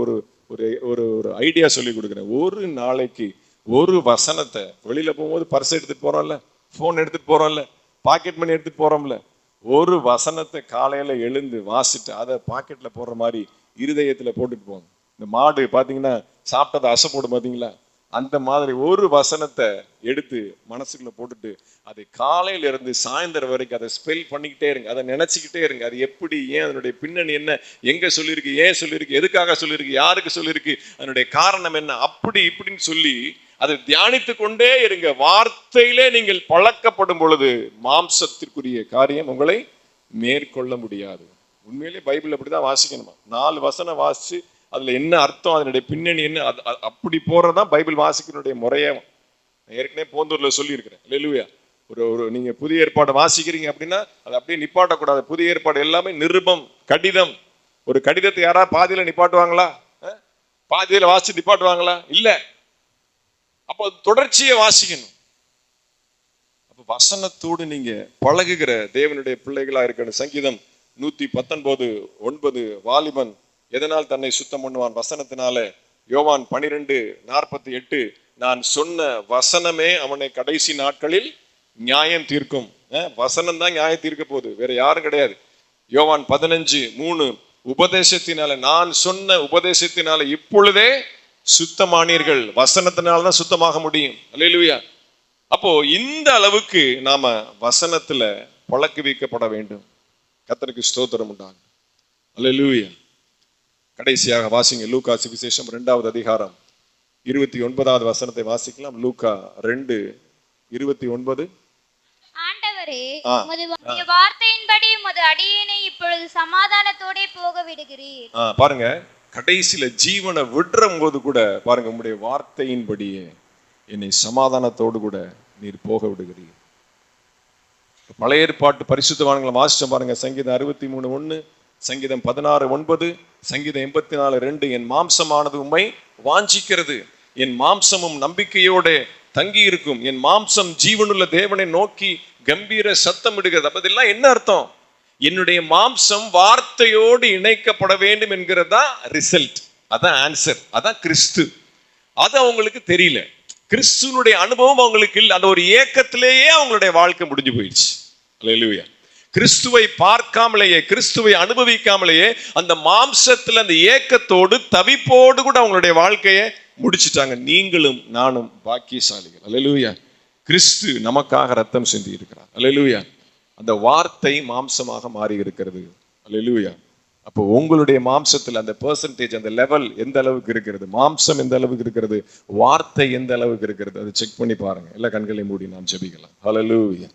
ஒரு ஒரு ஒரு ஐடியா சொல்லி கொடுக்குறேன். ஒரு நாளைக்கு ஒரு வசனத்தை, வெளியில போகும்போது பர்ஸ் எடுத்துட்டு போறோம்ல, போன் எடுத்துட்டு போறோம்ல, பாக்கெட் மணி எடுத்துட்டு போறோம்ல, ஒரு வசனத்தை காலையில எழுந்து வாசிட்டு அதை பாக்கெட்ல போடுற மாதிரி இருதயத்துல போட்டுட்டு போங்க. இந்த மாடு பாத்தீங்கன்னா சாப்பிட்டதை அசை போடும் பாத்தீங்களா, அந்த மாதிரி ஒரு வசனத்தை எடுத்து மனசுக்குள்ள போட்டுட்டு அதை காலையில இருந்து சாயந்தரம் வரைக்கும் அதை ஸ்பெல் பண்ணிக்கிட்டே இருங்க, அதை நினைச்சுக்கிட்டே இருங்க. அது எப்படி, ஏன், அதனுடைய பின்னணி என்ன, எங்க சொல்லியிருக்கு, ஏன் சொல்லியிருக்கு, எதுக்காக சொல்லியிருக்கு, யாருக்கு சொல்லியிருக்கு, அதனுடைய காரணம் என்ன, அப்படி இப்படின்னு சொல்லி அதை தியானித்து கொண்டே இருங்க. வார்த்தையிலே நீங்கள் பழக்கப்படும் பொழுது மாம்சத்திற்குரிய காரியம் உங்களை மேற்கொள்ள முடியாது. உண்மையிலே பைபிள் அப்படிதான் வாசிக்கணுமா. 4 வசனம் வாசிச்சு அதுல என்ன அர்த்தம், அதனுடைய பின்னணி என்ன, அப்படி போறதுதான் பைபிள் வாசிக்கிறனுடைய முறையே. ஏற்கனவே போந்தூர்ல சொல்லி இருக்கிறேன். அல்லேலூயா. ஒரு நீங்க புதிய ஏற்பாடு வாசிக்கிறீங்க அப்படின்னா அது அப்படியே நிப்பாட்டக்கூடாது. புதிய ஏற்பாடு எல்லாமே நிருபம், கடிதம். ஒரு கடிதத்தை யாராவது பாதியில நிப்பாட்டுவாங்களா? பாதியில வாசிச்சு நிப்பாட்டுவாங்களா? இல்ல. அப்போ தொடர்ச்சியை வாசிக்கணும். அப்ப வசனத்தோடு நீங்க பழகுகிற தேவனுடைய பிள்ளைகளா இருக்கணும். சங்கீதம் 119:9 வாலிபன் எதனால் தன்னை சுத்தம் பண்ணுவான்? வசனத்தினால. யோவான் 12:48 நான் சொன்ன வசனமே அவனை கடைசி நாட்களில் நியாயம் தீர்க்கும். வசனம் தான் நியாயம் தீர்க்க போகுது, வேற யாரும் கிடையாது. யோவான் 15:3 உபதேசத்தினால, நான் சொன்ன உபதேசத்தினால இப்பொழுதே சுத்தமானீர்கள். வசனத்தினால்தான் சுத்தமாக முடியும். அல்லேலூயா. அப்போ இந்த அளவுக்கு நாம வசனத்துல பழக்குவிக்கப்பட வேண்டும். கர்த்தருக்கு ஸ்தோத்திரம் உண்டாகும். அல்லேலூயா. கடைசியாக வாசிங்க லூக்கா சுவிசேஷம் 2வது அதிகாரம் 29வது வசனத்தை வாசிக்கலாம். லூக்கா 2:29. ஆண்டவரே, உம்முடைய வார்த்தையின்படி உமது அடியேனை இப்பொழுது சமாதானத்தோட போக விடுகிறீர். பாருங்க, கடைசியில ஜீவனை விடுற போது கூட பாருங்க, உம்முடைய வார்த்தையின்படியே என்னை சமாதானத்தோடு கூட நீர் போக விடுகிறீர். பழைய ஏற்பாட்டு பரிசுத்தவான்களை வாசிச்சோம் பாருங்க. சங்கீதம் 63:1, சங்கீதம் 16:9, சங்கீதம் 84:2 என் மாம்சமானது உம்மை வாஞ்சிக்கிறது, என் மாம்சமும் நம்பிக்கையோட தங்கி இருக்கும், என் மாம்சம் ஜீவனுள்ள தேவனை நோக்கி கம்பீர சத்தம் இடுகிறது. அப்ப இதெல்லாம் என்ன அர்த்தம்? என்னுடைய மாம்சம் வார்த்தையோடு இணைக்கப்பட வேண்டும் என்கிறதா ரிசல்ட், அதான் ஆன்சர், அதான் கிறிஸ்து. அது அவங்களுக்கு தெரியல. கிறிஸ்துவனுடைய அனுபவம் அவங்களுக்கு இல்லை. அந்த ஒரு ஏக்கத்திலேயே அவங்களுடைய வாழ்க்கை முடிஞ்சு போயிடுச்சு. அல்லேலூயா. கிறிஸ்துவை பார்க்காமலேயே, கிறிஸ்துவை அனுபவிக்காமலேயே அந்த மாம்சத்துல அந்த ஏக்கத்தோடு தவிப்போடு கூட அவங்களுடைய வாழ்க்கையை முடிச்சுட்டாங்க. நீங்களும் நானும் பாக்கியசாலிகள். அல்லேலூயா. கிறிஸ்து நமக்காக ரத்தம் சிந்தி இருக்கிறார். அல்லேலூயா. அந்த வார்த்தை மாம்சமாக மாறி இருக்கிறது. அல்லேலூயா. அப்போ உங்களுடைய மாம்சத்தில் அந்த பெர்சன்டேஜ், அந்த லெவல் எந்த அளவுக்கு இருக்கிறது, மாம்சம் எந்த அளவுக்கு இருக்கிறது, வார்த்தை எந்த அளவுக்கு இருக்கிறது, அதை செக் பண்ணி பாருங்க. எல்லா கண்களை மூடி நாம் ஜெபிக்கலாம். அல்லேலூயா.